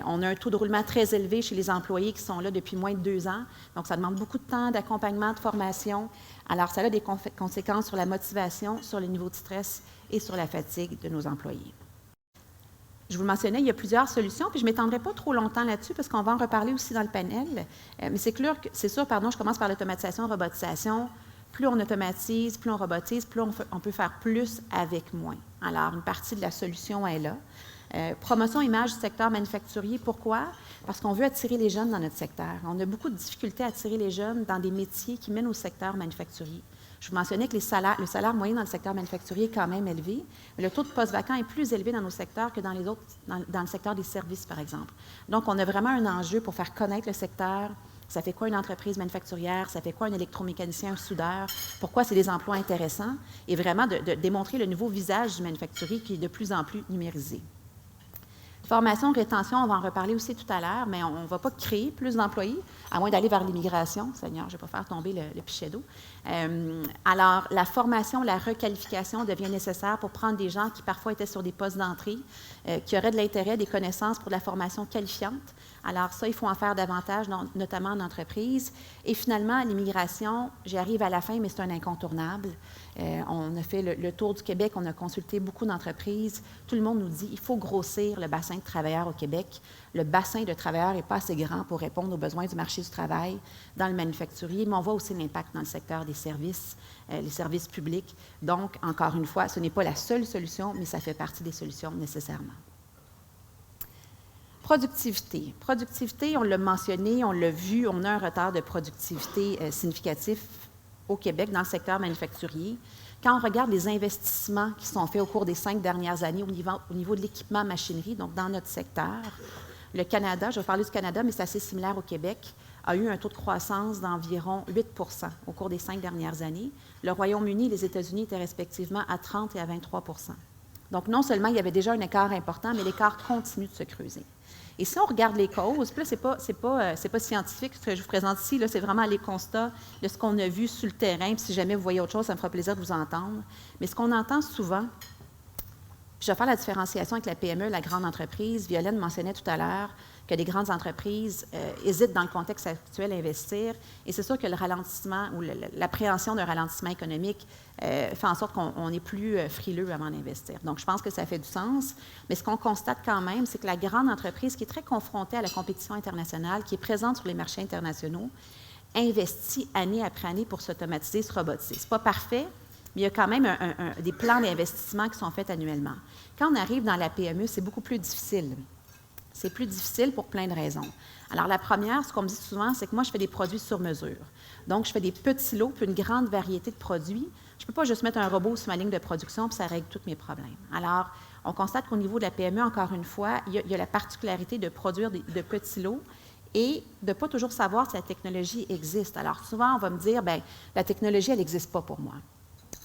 On a un taux de roulement très élevé chez les employés qui sont là depuis moins de 2 ans. Donc, ça demande beaucoup de temps, d'accompagnement, de formation. Alors, ça a des conséquences sur la motivation, sur le niveau de stress et sur la fatigue de nos employés. Je vous le mentionnais, il y a plusieurs solutions, puis je ne m'étendrai pas trop longtemps là-dessus parce qu'on va en reparler aussi dans le panel. Mais c'est sûr, je commence par l'automatisation, robotisation. Plus on automatise, plus on robotise, plus on peut faire plus avec moins. Alors, une partie de la solution est là. Promotion image du secteur manufacturier. Pourquoi? Parce qu'on veut attirer les jeunes dans notre secteur. On a beaucoup de difficultés à attirer les jeunes dans des métiers qui mènent au secteur manufacturier. Je vous mentionnais que le salaire moyen dans le secteur manufacturier est quand même élevé, mais le taux de postes vacants est plus élevé dans nos secteurs que dans les autres, dans le secteur des services, par exemple. Donc, on a vraiment un enjeu pour faire connaître le secteur. Ça fait quoi une entreprise manufacturière? Ça fait quoi un électromécanicien, un soudeur? Pourquoi c'est des emplois intéressants? Et vraiment de démontrer le nouveau visage du manufacturier qui est de plus en plus numérisé. Formation, rétention, on va en reparler aussi tout à l'heure, mais on ne va pas créer plus d'employés, à moins d'aller vers l'immigration. Seigneur, je ne vais pas faire tomber le pichet d'eau. Alors, la formation, la requalification devient nécessaire pour prendre des gens qui parfois étaient sur des postes d'entrée, qui auraient de l'intérêt, des connaissances pour de la formation qualifiante. Alors ça, il faut en faire davantage, notamment en entreprise. Et finalement, l'immigration, j'y arrive à la fin, mais c'est un incontournable. On a fait le tour du Québec, on a consulté beaucoup d'entreprises. Tout le monde nous dit qu'il faut grossir le bassin de travailleurs au Québec. Le bassin de travailleurs n'est pas assez grand pour répondre aux besoins du marché du travail dans le manufacturier, mais on voit aussi l'impact dans le secteur des services, les services publics. Donc, encore une fois, ce n'est pas la seule solution, mais ça fait partie des solutions nécessairement. Productivité. Productivité, on l'a mentionné, on l'a vu, on a un retard de productivité significatif au Québec dans le secteur manufacturier. Quand on regarde les investissements qui sont faits au cours des 5 dernières années au niveau de l'équipement machinerie, donc dans notre secteur, le Canada, je vais parler du Canada, mais c'est assez similaire au Québec, a eu un taux de croissance d'environ 8 % au cours des 5 dernières années. Le Royaume-Uni et les États-Unis étaient respectivement à 30 et à 23 %. Donc, non seulement il y avait déjà un écart important, mais l'écart continue de se creuser. Et si on regarde les causes, puis là, c'est pas scientifique ce que je vous présente ici, là, c'est vraiment les constats de ce qu'on a vu sur le terrain. Puis si jamais vous voyez autre chose, ça me fera plaisir de vous entendre. Mais ce qu'on entend souvent, puis je vais faire la différenciation avec la PME, la grande entreprise. Violaine mentionnait tout à l'heure que les grandes entreprises hésitent dans le contexte actuel à investir. Et c'est sûr que le ralentissement ou l'appréhension d'un ralentissement économique fait en sorte qu'on est plus frileux avant d'investir. Donc, je pense que ça fait du sens. Mais ce qu'on constate quand même, c'est que la grande entreprise qui est très confrontée à la compétition internationale, qui est présente sur les marchés internationaux, investit année après année pour s'automatiser, se robotiser. Ce n'est pas parfait, mais il y a quand même des plans d'investissement qui sont faits annuellement. Quand on arrive dans la PME, c'est beaucoup plus difficile. C'est plus difficile pour plein de raisons. Alors, la première, ce qu'on me dit souvent, c'est que moi, je fais des produits sur mesure. Donc, je fais des petits lots puis une grande variété de produits. Je ne peux pas juste mettre un robot sur ma ligne de production puis ça règle tous mes problèmes. Alors, on constate qu'au niveau de la PME, encore une fois, il y a la particularité de produire de petits lots et de ne pas toujours savoir si la technologie existe. Alors, souvent, on va me dire, bien, la technologie, elle n'existe pas pour moi.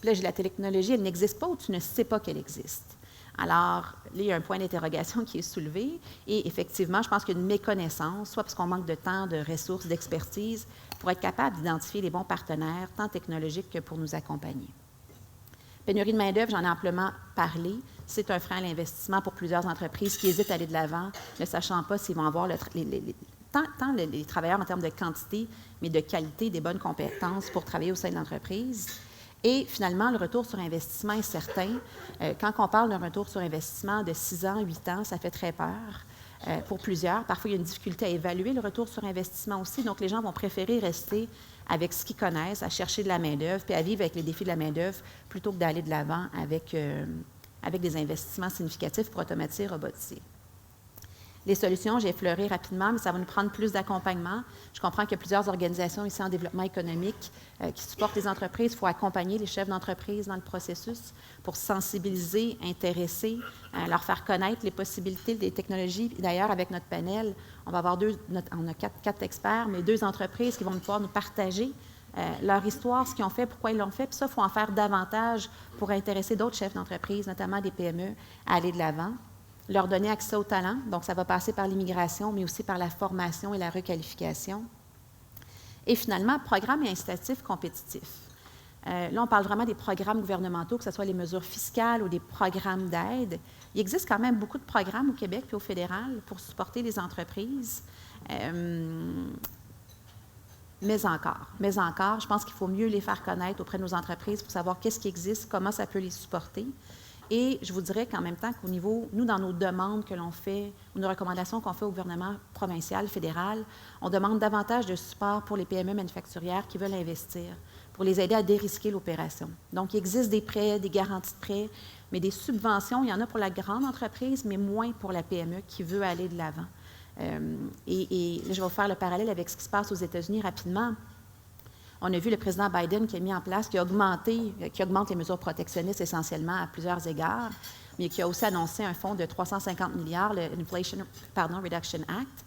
Puis là, j'ai la technologie, elle n'existe pas ou tu ne sais pas qu'elle existe. Alors, là, il y a un point d'interrogation qui est soulevé et effectivement, je pense qu'il y a une méconnaissance, soit parce qu'on manque de temps, de ressources, d'expertise, pour être capable d'identifier les bons partenaires, tant technologiques que pour nous accompagner. Pénurie de main-d'œuvre, j'en ai amplement parlé. C'est un frein à l'investissement pour plusieurs entreprises qui hésitent à aller de l'avant, ne sachant pas s'ils vont avoir tant les travailleurs en termes de quantité, mais de qualité, des bonnes compétences pour travailler au sein de l'entreprise. Et finalement, le retour sur investissement est certain. Quand on parle d'un retour sur investissement de 6 ans, 8 ans, ça fait très peur pour plusieurs. Parfois, il y a une difficulté à évaluer le retour sur investissement aussi. Donc, les gens vont préférer rester avec ce qu'ils connaissent, à chercher de la main-d'œuvre, puis à vivre avec les défis de la main-d'œuvre, plutôt que d'aller de l'avant avec des investissements significatifs pour automatiser et robotiser. Les solutions, j'ai effleuré rapidement, mais ça va nous prendre plus d'accompagnement. Je comprends qu'il y a plusieurs organisations ici en développement économique qui supportent les entreprises. Il faut accompagner les chefs d'entreprise dans le processus pour sensibiliser, intéresser, leur faire connaître les possibilités des technologies. D'ailleurs, avec notre panel, on va avoir on a quatre experts, mais 2 entreprises qui vont pouvoir nous partager leur histoire, ce qu'ils ont fait, pourquoi ils l'ont fait. Puis ça, il faut en faire davantage pour intéresser d'autres chefs d'entreprise, notamment des PME, à aller de l'avant. Leur donner accès au talent, donc ça va passer par l'immigration, mais aussi par la formation et la requalification. Et finalement, programmes et incitatifs compétitifs. Là, on parle vraiment des programmes gouvernementaux, que ce soit les mesures fiscales ou des programmes d'aide. Il existe quand même beaucoup de programmes au Québec et au fédéral pour supporter les entreprises. Mais encore, je pense qu'il faut mieux les faire connaître auprès de nos entreprises pour savoir qu'est-ce qui existe, comment ça peut les supporter. Et je vous dirais qu'en même temps qu'au niveau, nous, dans nos demandes que l'on fait, ou nos recommandations qu'on fait au gouvernement provincial, fédéral, on demande davantage de support pour les PME manufacturières qui veulent investir, pour les aider à dérisquer l'opération. Donc, il existe des prêts, des garanties de prêts, mais des subventions, il y en a pour la grande entreprise, mais moins pour la PME qui veut aller de l'avant. Et je vais vous faire le parallèle avec ce qui se passe aux États-Unis rapidement. On a vu le président Biden qui a mis en place, qui augmente les mesures protectionnistes essentiellement à plusieurs égards, mais qui a aussi annoncé un fonds de 350 milliards, le Inflation Reduction Act,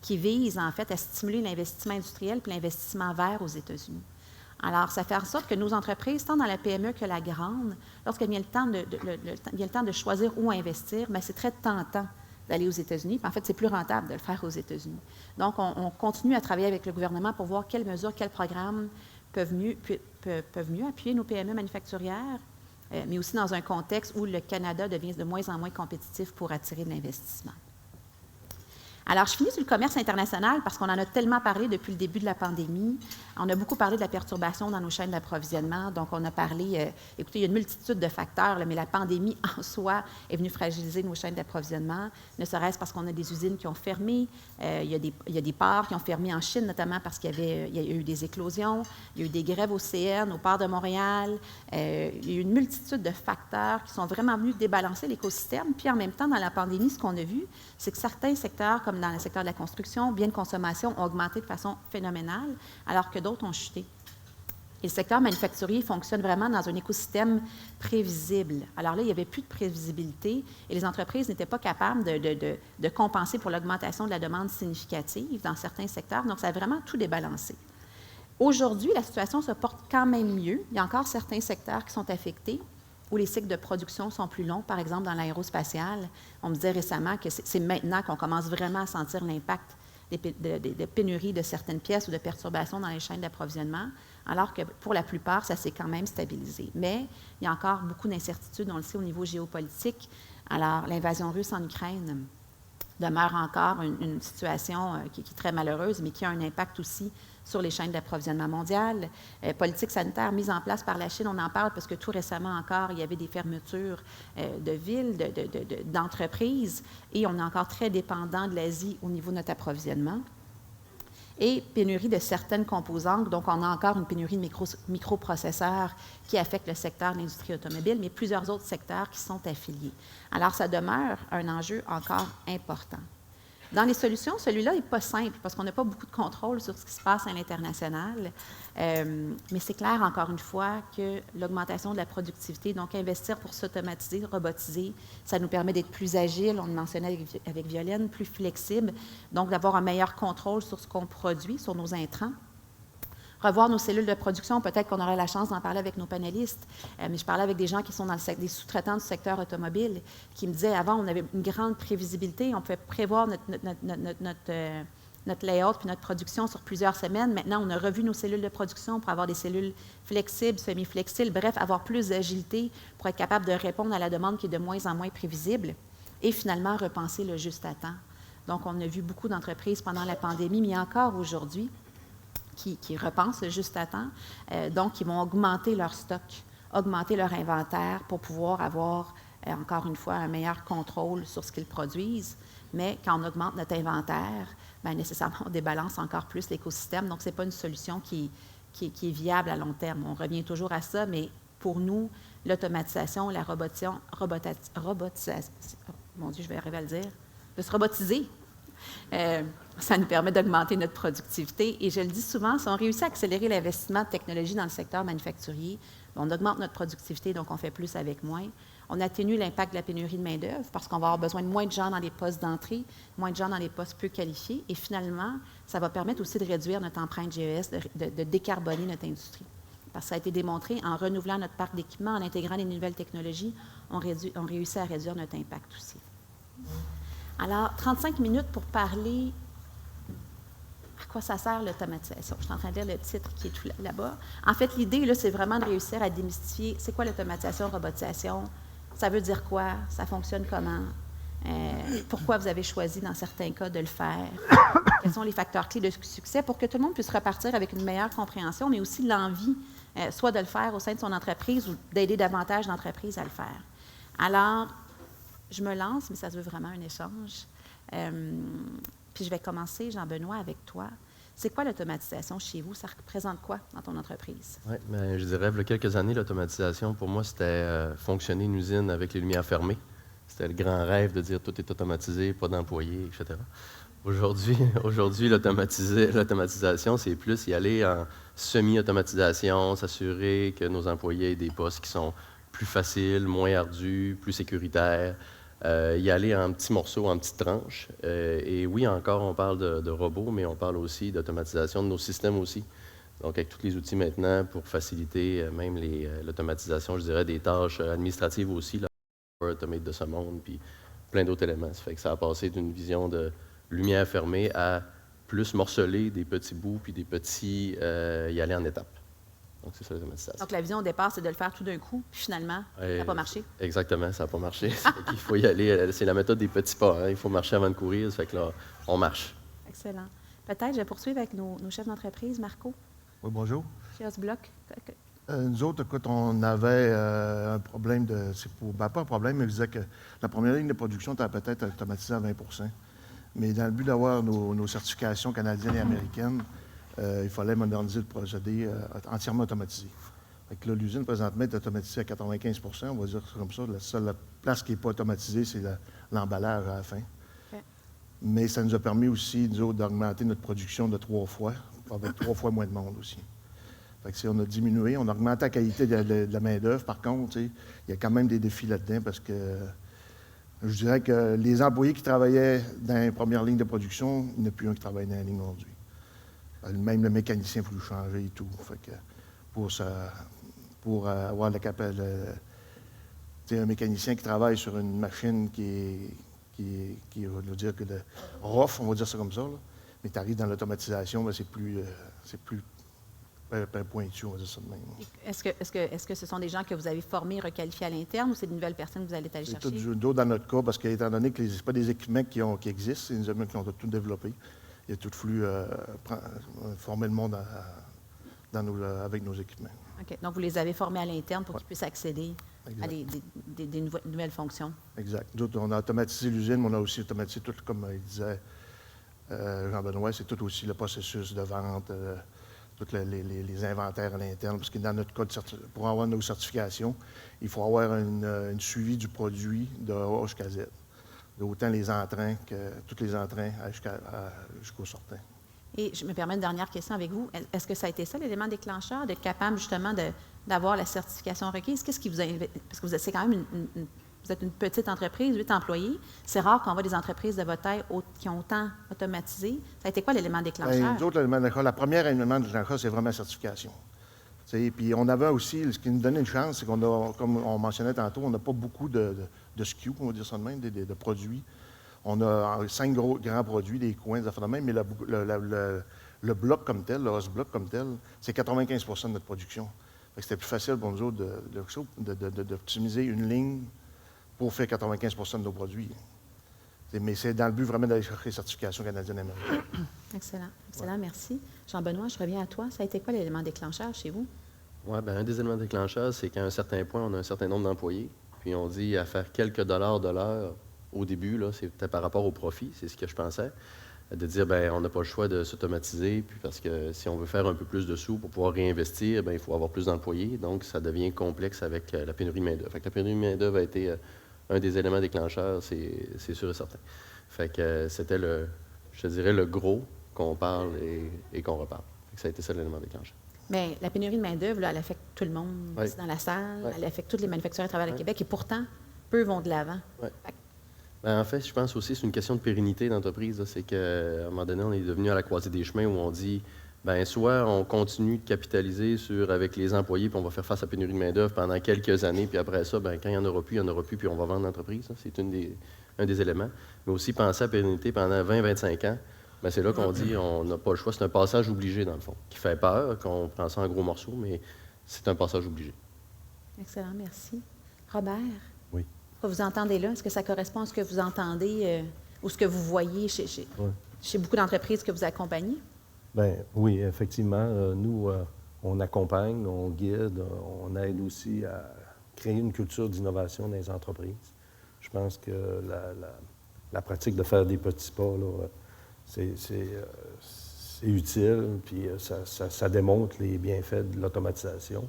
qui vise en fait à stimuler l'investissement industriel et l'investissement vert aux États-Unis. Alors, ça fait en sorte que nos entreprises, tant dans la PME que la grande, lorsqu'il vient le temps de choisir où investir, bien, c'est très tentant d'aller aux États-Unis. En fait, c'est plus rentable de le faire aux États-Unis. Donc, on continue à travailler avec le gouvernement pour voir quelles mesures, quels programmes peuvent mieux appuyer nos PME manufacturières, mais aussi dans un contexte où le Canada devient de moins en moins compétitif pour attirer de l'investissement. Alors, je finis sur le commerce international parce qu'on en a tellement parlé depuis le début de la pandémie. On a beaucoup parlé de la perturbation dans nos chaînes d'approvisionnement. Donc, on a parlé, écoutez, il y a une multitude de facteurs, là, mais la pandémie en soi est venue fragiliser nos chaînes d'approvisionnement, ne serait-ce parce qu'on a des usines qui ont fermé. Il y a des ports qui ont fermé en Chine, notamment parce qu'il y a eu des éclosions. Il y a eu des grèves au CN, au port de Montréal. Il y a eu une multitude de facteurs qui sont vraiment venus débalancer l'écosystème. Puis, en même temps, dans la pandémie, ce qu'on a vu, c'est que certains secteurs, comme dans le secteur de la construction, biens de consommation ont augmenté de façon phénoménale, alors que d'autres ont chuté. Et le secteur manufacturier fonctionne vraiment dans un écosystème prévisible. Alors là, il n'y avait plus de prévisibilité et les entreprises n'étaient pas capables de compenser pour l'augmentation de la demande significative dans certains secteurs. Donc, ça a vraiment tout débalancé. Aujourd'hui, la situation se porte quand même mieux. Il y a encore certains secteurs qui sont affectés, où les cycles de production sont plus longs, par exemple dans l'aérospatial. On me disait récemment que c'est maintenant qu'on commence vraiment à sentir l'impact des pénuries de certaines pièces ou de perturbations dans les chaînes d'approvisionnement, alors que pour la plupart, ça s'est quand même stabilisé. Mais il y a encore beaucoup d'incertitudes, on le sait, au niveau géopolitique. Alors, l'invasion russe en Ukraine demeure encore une situation qui est très malheureuse, mais qui a un impact aussi sur les chaînes d'approvisionnement mondiales. Politique sanitaire mise en place par la Chine, on en parle parce que tout récemment encore, il y avait des fermetures de villes, d'entreprises, et on est encore très dépendant de l'Asie au niveau de notre approvisionnement. Et pénurie de certaines composantes, donc on a encore une pénurie de microprocesseurs qui affecte le secteur de l'industrie automobile, mais plusieurs autres secteurs qui sont affiliés. Alors, ça demeure un enjeu encore important. Dans les solutions, celui-là n'est pas simple parce qu'on n'a pas beaucoup de contrôle sur ce qui se passe à l'international, mais c'est clair, encore une fois, que l'augmentation de la productivité, donc investir pour s'automatiser, robotiser, ça nous permet d'être plus agile, on le mentionnait avec Violaine, plus flexible, donc d'avoir un meilleur contrôle sur ce qu'on produit, sur nos intrants. Revoir nos cellules de production, peut-être qu'on aura la chance d'en parler avec nos panélistes, mais je parlais avec des gens qui sont dans des sous-traitants du secteur automobile, qui me disaient, avant, on avait une grande prévisibilité, on pouvait prévoir notre layout puis notre production sur plusieurs semaines. Maintenant, on a revu nos cellules de production pour avoir des cellules flexibles, semi-flexibles, bref, avoir plus d'agilité pour être capable de répondre à la demande qui est de moins en moins prévisible et finalement repenser le juste à temps. Donc, on a vu beaucoup d'entreprises pendant la pandémie, mais encore aujourd'hui, qui repensent le juste à temps, donc ils vont augmenter leur stock, augmenter leur inventaire pour pouvoir avoir, encore une fois, un meilleur contrôle sur ce qu'ils produisent. Mais quand on augmente notre inventaire, bien, nécessairement, on débalance encore plus l'écosystème. Donc, ce n'est pas une solution qui est viable à long terme. On revient toujours à ça, mais pour nous, l'automatisation, la robotisation, mon Dieu, je vais arriver à le dire, de se robotiser, ça nous permet d'augmenter notre productivité. Et je le dis souvent, si on réussit à accélérer l'investissement de technologie dans le secteur manufacturier, on augmente notre productivité, donc on fait plus avec moins. On atténue l'impact de la pénurie de main-d'œuvre parce qu'on va avoir besoin de moins de gens dans les postes d'entrée, moins de gens dans les postes peu qualifiés. Et finalement, ça va permettre aussi de réduire notre empreinte GES, de décarboner notre industrie. Parce que ça a été démontré, en renouvelant notre parc d'équipement, en intégrant les nouvelles technologies, on réussit à réduire notre impact aussi. Alors, 35 minutes pour parler à quoi ça sert l'automatisation. Je suis en train de lire le titre qui est tout là-bas. En fait, l'idée, là, c'est vraiment de réussir à démystifier c'est quoi l'automatisation, robotisation, ça veut dire quoi, ça fonctionne comment, pourquoi vous avez choisi, dans certains cas, de le faire, quels sont les facteurs clés de succès pour que tout le monde puisse repartir avec une meilleure compréhension, mais aussi l'envie, soit de le faire au sein de son entreprise ou d'aider davantage d'entreprises à le faire. Alors, je me lance, mais ça se veut vraiment un échange. Puis je vais commencer, Jean-Benoît, avec toi. C'est quoi l'automatisation chez vous? Ça représente quoi dans ton entreprise? Oui, bien, je dirais, il y a quelques années, l'automatisation, pour moi, c'était fonctionner une usine avec les lumières fermées. C'était le grand rêve de dire tout est automatisé, pas d'employés, etc. Aujourd'hui, l'automatisation, c'est plus y aller en semi-automatisation, s'assurer que nos employés aient des postes qui sont plus faciles, moins ardus, plus sécuritaires, y aller en petits morceaux, en petites tranches. Et oui, encore, on parle de robots, mais on parle aussi d'automatisation de nos systèmes aussi. Donc, avec tous les outils maintenant pour faciliter même l'automatisation, je dirais, des tâches administratives aussi, là, Automate de ce monde, puis plein d'autres éléments. Ça fait que ça a passé d'une vision de lumière fermée à plus morceler des petits bouts, puis des petits y aller en étapes. Donc, c'est ça l'automatisation. Donc, la vision au départ, c'est de le faire tout d'un coup, puis finalement, ça n'a pas marché. Exactement, ça n'a pas marché. Il faut y aller. C'est la méthode des petits pas. Hein. Il faut marcher avant de courir. Ça fait que là, on marche. Excellent. Peut-être, je vais poursuivre avec nos chefs d'entreprise. Marco? Oui, bonjour. Chez Osblock. Nous autres, écoute, on avait un problème de... pas un problème, mais je disais que la première ligne de production était peut-être automatisée à 20 %. Mais dans le but d'avoir nos certifications canadiennes et américaines, il fallait moderniser le procédé entièrement automatisé. Fait que là, l'usine, présentement, est automatisée à 95 %, on va dire comme ça. La seule place qui n'est pas automatisée, c'est l'emballage à la fin. Okay. Mais ça nous a permis aussi, nous autres, d'augmenter notre production de 3 fois, avec 3 fois moins de monde aussi. Fait que on a diminué, on a augmenté la qualité de la main-d'œuvre. Par contre, il y a quand même des défis là-dedans parce que je dirais que les employés qui travaillaient dans les premières lignes de production, il n'y en a plus un qui travaille dans la ligne aujourd'hui. Même le mécanicien, il faut le changer et tout. Fait que pour avoir un mécanicien qui travaille sur une machine qui on va dire que rough, on va dire ça comme ça, là. Mais tu arrives dans l'automatisation, c'est plus pointus, on va dire ça de même. Est-ce que ce sont des gens que vous avez formés, requalifiés à l'interne, ou c'est de nouvelles personnes que vous allez aller chercher? C'est tout du dos dans notre cas, parce qu'étant donné que ce pas des équipements qui existent, c'est des équipements qui ont tout développé. Il a tout fallu former le monde avec nos équipements. OK. Donc, vous les avez formés à l'interne pour qu'ils puissent accéder à des nouvelles fonctions. Exact. D'autres, on a automatisé l'usine, mais on a aussi automatisé tout, comme il disait Jean-Benoît, c'est tout aussi le processus de vente, tous les inventaires à l'interne, parce que dans notre cas, pour avoir nos certifications, il faut avoir un suivi du produit de A jusqu'à Z. Autant les entrants que tous les entrants jusqu'au sortant. Et je me permets une dernière question avec vous. Est-ce que ça a été ça, l'élément déclencheur, d'être capable justement d'avoir la certification requise? Qu'est-ce qui vous a... Parce que c'est quand même vous êtes une petite entreprise, 8 employés. C'est rare qu'on voit des entreprises de votre taille qui ont autant automatisé. Ça a été quoi l'élément déclencheur? Nous autres, l'élément déclencheur, la première élément déclencheur, c'est vraiment la certification. Puis on avait aussi, ce qui nous donnait une chance, c'est qu'on a, comme on mentionnait tantôt, on n'a pas beaucoup de SKU, on va dire ça de même, de produits. On a 5 grands produits, des coins, des affaires de même, mais le bloc comme tel, le host bloc comme tel, c'est 95 de notre production. C'était plus facile pour nous autres d'optimiser une ligne pour faire 95 de nos produits. Mais c'est dans le but vraiment d'aller chercher les certifications canadiennes et américaines. Excellent. Excellent, merci. Jean-Benoît, je reviens à toi. Ça a été quoi l'élément déclencheur chez vous? Oui, bien, un des éléments déclencheurs, c'est qu'à un certain point, on a un certain nombre d'employés, puis on dit à faire quelques dollars de l'heure. Au début, là, c'était par rapport au profit, c'est ce que je pensais, de dire, bien, on n'a pas le choix de s'automatiser, puis parce que si on veut faire un peu plus de sous pour pouvoir réinvestir, bien, il faut avoir plus d'employés, donc ça devient complexe avec la pénurie de main-d'œuvre. Fait que la pénurie de main-d'œuvre a été un des éléments déclencheurs, c'est sûr et certain. Fait que c'était je te dirais, le gros qu'on parle et qu'on reparle. Fait que ça a été ça l'élément déclencheur. Bien, la pénurie de main-d'œuvre, elle affecte tout le monde ici dans la salle, elle affecte tous les manufacturiers à travers le Québec, et pourtant, peu vont de l'avant. Bien, en fait, je pense aussi que c'est une question de pérennité d'entreprise. C'est qu'à un moment donné, on est devenu à la croisée des chemins où on dit, bien, soit on continue de capitaliser avec les employés, puis on va faire face à la pénurie de main-d'œuvre pendant quelques années, puis après ça, bien, quand il n'y en aura plus, il n'y en aura plus, puis on va vendre l'entreprise. C'est un des éléments. Mais aussi penser à la pérennité pendant 20-25 ans, bien, c'est là qu'on dit on n'a pas le choix. C'est un passage obligé, dans le fond, qui fait peur, qu'on prend ça en gros morceaux, mais c'est un passage obligé. Excellent, merci. Robert? Oui. Vous entendez là? Est-ce que ça correspond à ce que vous entendez ou ce que vous voyez chez beaucoup d'entreprises que vous accompagnez? Bien, oui, effectivement. Nous, on accompagne, on guide, on aide aussi à créer une culture d'innovation dans les entreprises. Je pense que la pratique de faire des petits pas, là, c'est utile, puis ça démontre les bienfaits de l'automatisation.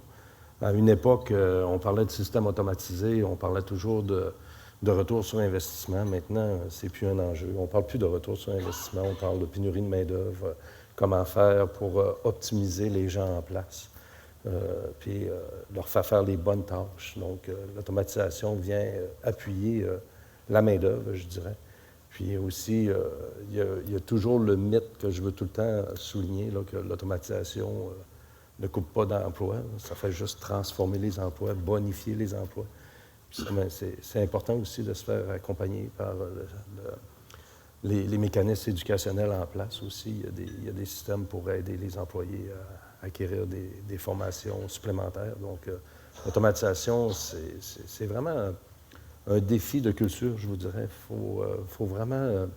À une époque, on parlait de système automatisé, on parlait toujours de retour sur investissement. Maintenant, c'est plus un enjeu. On ne parle plus de retour sur investissement, on parle de pénurie de main-d'œuvre, comment faire pour optimiser les gens en place, puis leur faire les bonnes tâches. Donc, l'automatisation vient appuyer la main-d'œuvre, je dirais. Puis aussi, il y a toujours le mythe que je veux tout le temps souligner, là, que l'automatisation ne coupe pas d'emplois. Ça fait juste transformer les emplois, bonifier les emplois. C'est important aussi de se faire accompagner par les mécanismes éducationnels en place aussi. Il y a des systèmes pour aider les employés à acquérir des formations supplémentaires. Donc, l'automatisation, c'est vraiment un défi de culture, je vous dirais. Il faut vraiment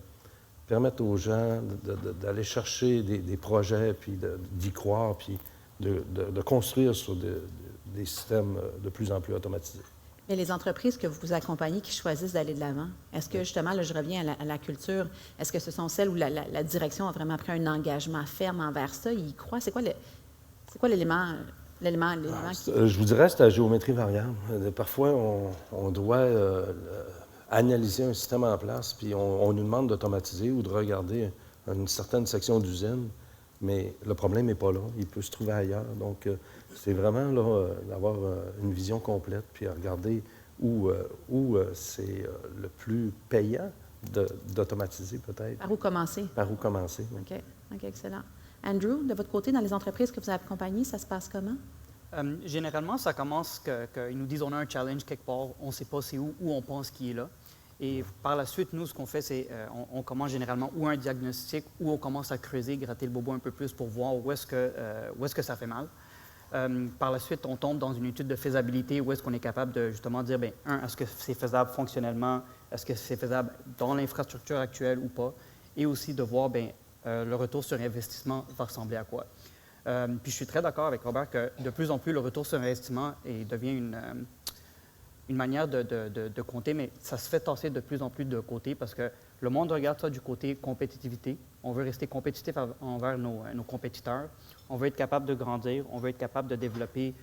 permettre aux gens d'aller chercher des projets, puis d'y croire, puis de construire sur des systèmes de plus en plus automatisés. Mais les entreprises que vous accompagnez qui choisissent d'aller de l'avant, est-ce que justement, là, je reviens à la culture, est-ce que ce sont celles où la direction a vraiment pris un engagement ferme envers ça? Ils y croient? C'est quoi l'élément qui... Je vous dirais, c'est la géométrie variable. Parfois, on doit analyser un système en place, puis on nous demande d'automatiser ou de regarder une certaine section d'usine. Mais le problème n'est pas là, il peut se trouver ailleurs. Donc, c'est vraiment là d'avoir une vision complète, puis à regarder où c'est le plus payant d'automatiser peut-être. Par où commencer? Par où commencer, oui. OK, excellent. Andrew, de votre côté, dans les entreprises que vous accompagnez, ça se passe comment? Généralement, ça commence qu'ils nous disent on a un challenge quelque part, on ne sait pas c'est où on pense qu'il est là. Et par la suite, nous, ce qu'on fait, c'est on commence généralement ou un diagnostic ou on commence à creuser, gratter le bobo un peu plus pour voir où est-ce que ça fait mal. Par la suite, on tombe dans une étude de faisabilité où est-ce qu'on est capable de justement dire, bien, est-ce que c'est faisable fonctionnellement, est-ce que c'est faisable dans l'infrastructure actuelle ou pas, et aussi de voir, bien, le retour sur investissement va ressembler à quoi. Puis je suis très d'accord avec Robert que de plus en plus, le retour sur investissement devient une manière de compter, mais ça se fait tasser de plus en plus de côté parce que le monde regarde ça du côté compétitivité. On veut rester compétitif envers nos compétiteurs. On veut être capable de grandir. On veut être capable de développer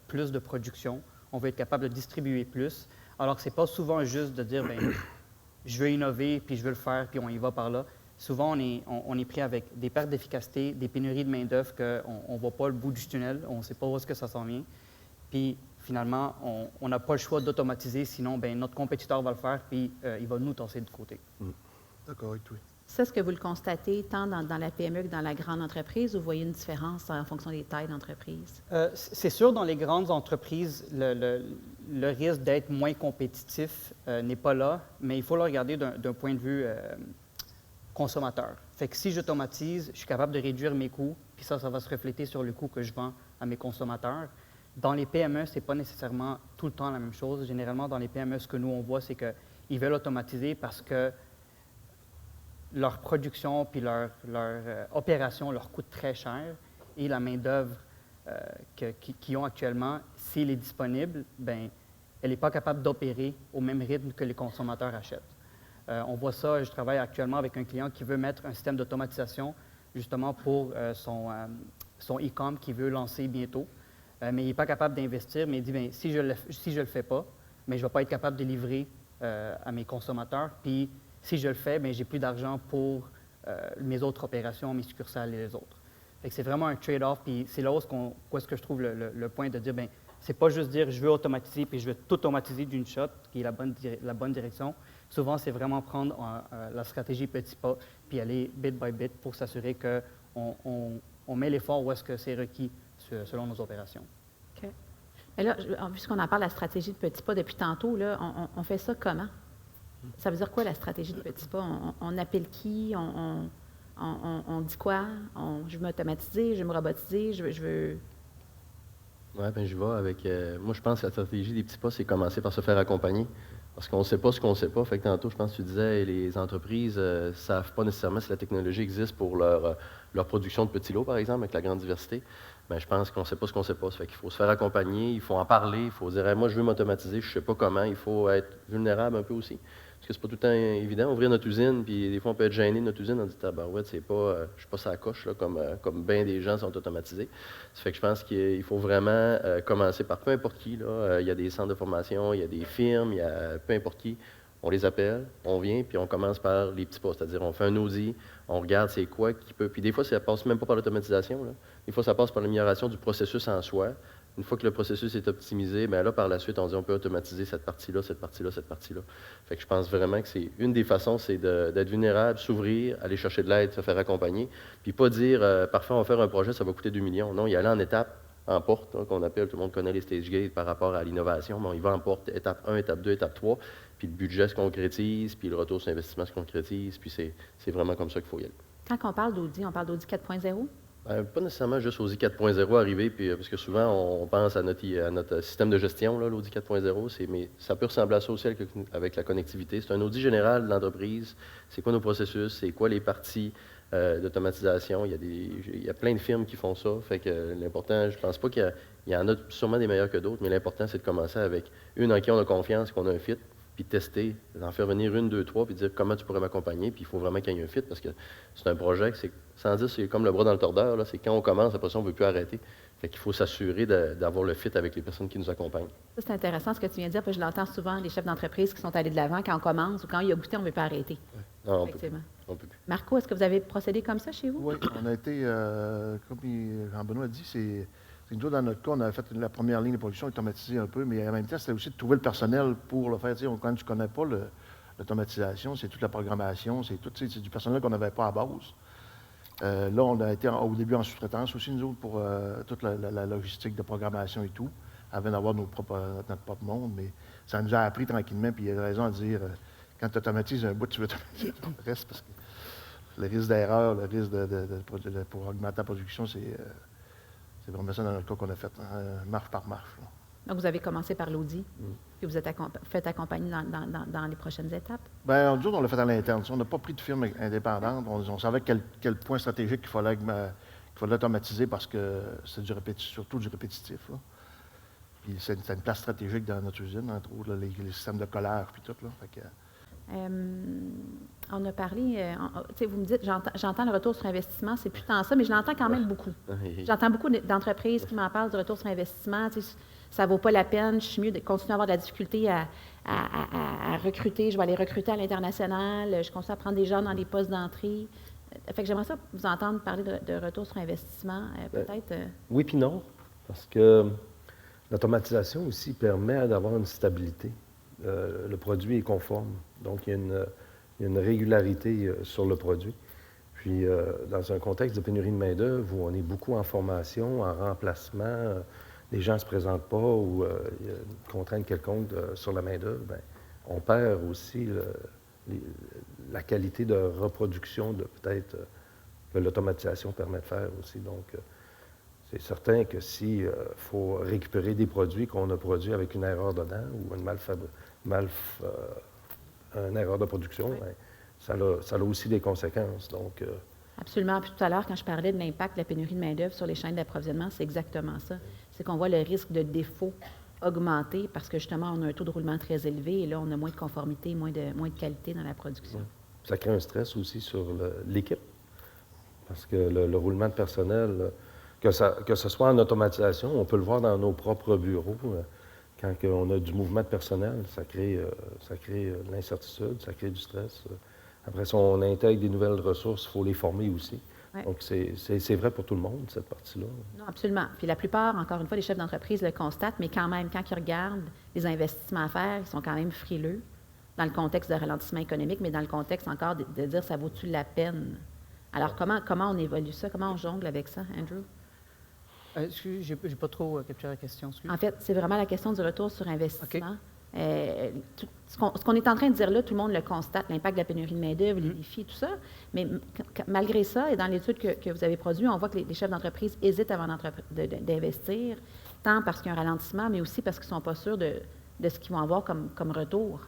plus de production. On veut être capable de distribuer plus. Alors que ce n'est pas souvent juste de dire, bien, je veux innover, puis je veux le faire, puis on y va par là. Souvent, on est pris avec des pertes d'efficacité, des pénuries de main-d'œuvre qu'on ne voit pas le bout du tunnel, on ne sait pas où est-ce que ça s'en vient. Puis finalement, on n'a pas le choix d'automatiser, sinon ben, notre compétiteur va le faire, puis il va nous tasser de côté. D'accord avec toi. Ça, est-ce que vous le constatez tant dans la PME que dans la grande entreprise, ou vous voyez une différence en fonction des tailles d'entreprise? C'est sûr, dans les grandes entreprises, le risque d'être moins compétitif n'est pas là, mais il faut le regarder d'un point de vue consommateur. Fait que si j'automatise, je suis capable de réduire mes coûts, puis ça va se refléter sur le coût que je vends à mes consommateurs. Dans les PME, ce n'est pas nécessairement tout le temps la même chose. Généralement, dans les PME, ce que nous, on voit, c'est qu'ils veulent automatiser parce que leur production puis leur opération leur coûte très cher et la main-d'œuvre qu'ils ont actuellement, s'il est disponible, bien, elle n'est pas capable d'opérer au même rythme que les consommateurs achètent. On voit ça, je travaille actuellement avec un client qui veut mettre un système d'automatisation justement pour son e-com qu'il veut lancer bientôt. Mais il n'est pas capable d'investir, mais il dit, bien, si je le fais pas, mais je ne vais pas être capable de livrer à mes consommateurs. Puis si je le fais, bien, j'ai plus d'argent pour mes autres opérations, mes succursales et les autres. Fait que c'est vraiment un trade-off. Puis c'est là où est-ce que je trouve le point de dire, bien, c'est pas juste dire je veux automatiser puis je veux tout automatiser d'une shot, qui est la bonne direction. Souvent, c'est vraiment prendre la stratégie petit pas puis aller bit by bit pour s'assurer qu'on met l'effort où est-ce que c'est requis selon nos opérations. OK. Mais là, puisqu'on en parle de la stratégie de petits pas depuis tantôt, là, on fait ça comment? Ça veut dire quoi, la stratégie de petits pas? On appelle qui? On dit quoi? Je veux m'automatiser, je veux me robotiser, je veux... Oui, bien, je vais avec... moi, je pense que la stratégie des petits pas, c'est commencer par se faire accompagner. Parce qu'on ne sait pas ce qu'on ne sait pas. Fait que tantôt, je pense que tu disais, les entreprises ne savent pas nécessairement si la technologie existe pour leur production de petits lots, par exemple, avec la grande diversité. Bien, je pense qu'on ne sait pas ce qu'on ne sait pas. Ça fait qu'il faut se faire accompagner, il faut en parler, il faut dire hey, « moi, je veux m'automatiser, je ne sais pas comment ». Il faut être vulnérable un peu aussi. Parce que c'est pas tout le temps évident. Ouvrir notre usine, puis des fois, on peut être gêné de notre usine. On dit « tabarouette, c'est pas, je suis pas sur la coche, là, comme bien des gens sont automatisés ». Ça fait que je pense qu'il faut vraiment commencer par peu importe qui. Là. Il y a des centres de formation, il y a des firmes, il y a peu importe qui. On les appelle, on vient, puis on commence par les petits pas. C'est-à-dire, on fait un audit, on regarde c'est quoi qui peut... Puis des fois, ça passe même pas par l'automatisation. Des fois, ça passe par l'amélioration du processus en soi. Une fois que le processus est optimisé, bien là, par la suite, on dit on peut automatiser cette partie-là, cette partie-là, cette partie-là. Fait que je pense vraiment que c'est une des façons, c'est d'être vulnérable, s'ouvrir, aller chercher de l'aide, se faire accompagner, puis pas dire parfois on va faire un projet, ça va coûter 2 millions. Non, y aller en étapes, en porte, hein, qu'on appelle, tout le monde connaît les stage gates par rapport à l'innovation, mais on y va en porte, étape 1, étape 2, étape 3, puis le budget se concrétise, puis le retour sur investissement se concrétise, puis c'est vraiment comme ça qu'il faut y aller. Quand on parle d'audit 4.0? Pas nécessairement juste Audit 4.0 arrivé, puis, parce que souvent, on pense à notre système de gestion, l'Audit 4.0, mais ça peut ressembler à ça aussi avec la connectivité. C'est un audit général de l'entreprise. C'est quoi nos processus? C'est quoi les parties d'automatisation? Il y a plein de firmes qui font ça. Fait que l'important, je pense pas qu'il y en a sûrement des meilleurs que d'autres, mais l'important, c'est de commencer avec une en qui on a confiance, qu'on a un fit, puis tester, d'en faire venir 1, 2, 3, puis dire comment tu pourrais m'accompagner, puis il faut vraiment qu'il y ait un fit, parce que c'est un projet, sans dire c'est comme le bras dans le tordeur, là, c'est quand on commence, après ça, on ne veut plus arrêter. Fait qu'il faut s'assurer d'avoir le fit avec les personnes qui nous accompagnent. Ça, c'est intéressant ce que tu viens de dire, parce que je l'entends souvent, les chefs d'entreprise qui sont allés de l'avant quand on commence, ou quand il a goûté, on ne veut pas arrêter. Ouais. Non, effectivement. On peut plus. Marco, est-ce que vous avez procédé comme ça chez vous? Oui, on a été, comme Jean-Benoît a dit, c'est nous, dans notre cas, on a fait la première ligne de production automatisée un peu, mais en même temps, c'était aussi de trouver le personnel pour le faire. Quand tu ne connais pas l'automatisation, c'est toute la programmation, c'est du personnel qu'on n'avait pas à base. Là, on a été au début en sous-traitance aussi, nous autres, pour toute la logistique de programmation et tout, avant d'avoir notre propre monde. Mais ça nous a appris tranquillement, puis il y a raison à dire, quand tu automatises un bout, tu veux automatiser le reste parce que le risque d'erreur, le risque pour augmenter la production, c'est vraiment ça dans le cas qu'on a fait, marche par marche. Là. Donc, vous avez commencé par l'audit, puis vous êtes fait accompagner dans les prochaines étapes? Bien, nous autres, on l'a fait à l'interne. On n'a pas pris de firme indépendante. On savait quel point stratégique il fallait automatiser parce que c'est surtout du répétitif. Là. Puis c'est une place stratégique dans notre usine, entre autres, là, les systèmes de colère puis tout. Là. Fait que, on a parlé, vous me dites, j'entends le retour sur investissement, c'est plus tant ça, mais je l'entends quand même beaucoup. J'entends beaucoup d'entreprises qui m'en parlent du retour sur investissement. Ça ne vaut pas la peine, je suis mieux de continuer à avoir de la difficulté à recruter, je vais aller recruter à l'international, je continue à prendre des gens dans des postes d'entrée. Fait que j'aimerais ça vous entendre parler de retour sur investissement, peut-être. Oui puis non, parce que l'automatisation aussi permet d'avoir une stabilité. Le produit est conforme, donc il y a une régularité sur le produit. Puis, dans un contexte de pénurie de main-d'œuvre où on est beaucoup en formation, en remplacement, les gens ne se présentent pas ou il y a une contrainte quelconque sur la main-d'œuvre, bien, on perd aussi la qualité de reproduction de peut-être que l'automatisation permet de faire aussi. Donc, c'est certain que s'il faut récupérer des produits qu'on a produits avec une erreur dedans ou une erreur de production, bien, ça a aussi des conséquences. Donc, absolument. Puis tout à l'heure, quand je parlais de l'impact de la pénurie de main-d'œuvre sur les chaînes d'approvisionnement, c'est exactement ça. C'est qu'on voit le risque de défaut augmenter parce que justement, on a un taux de roulement très élevé et là, on a moins de conformité, moins de qualité dans la production. Ça crée un stress aussi sur l'équipe parce que le roulement de personnel, que ce soit en automatisation, on peut le voir dans nos propres bureaux. Quand on a du mouvement de personnel, ça crée de l'incertitude, ça crée du stress. Après ça, on intègre des nouvelles ressources, il faut les former aussi. Ouais. Donc, c'est vrai pour tout le monde, cette partie-là. Non, absolument. Puis la plupart, encore une fois, les chefs d'entreprise le constatent, mais quand même, quand ils regardent les investissements à faire, ils sont quand même frileux dans le contexte de ralentissement économique, mais dans le contexte encore de dire ça vaut-tu la peine? Alors, comment on évolue ça? Comment on jongle avec ça, Andrew? J'ai pas trop capturé la question. Excuse. En fait, c'est vraiment la question du retour sur investissement. Okay. Ce qu'on est en train de dire là, tout le monde le constate, l'impact de la pénurie de main-d'œuvre, les défis, tout ça. Mais malgré ça, et dans l'étude que vous avez produite, on voit que les chefs d'entreprise hésitent avant d'investir, tant parce qu'il y a un ralentissement, mais aussi parce qu'ils ne sont pas sûrs de ce qu'ils vont avoir comme retour.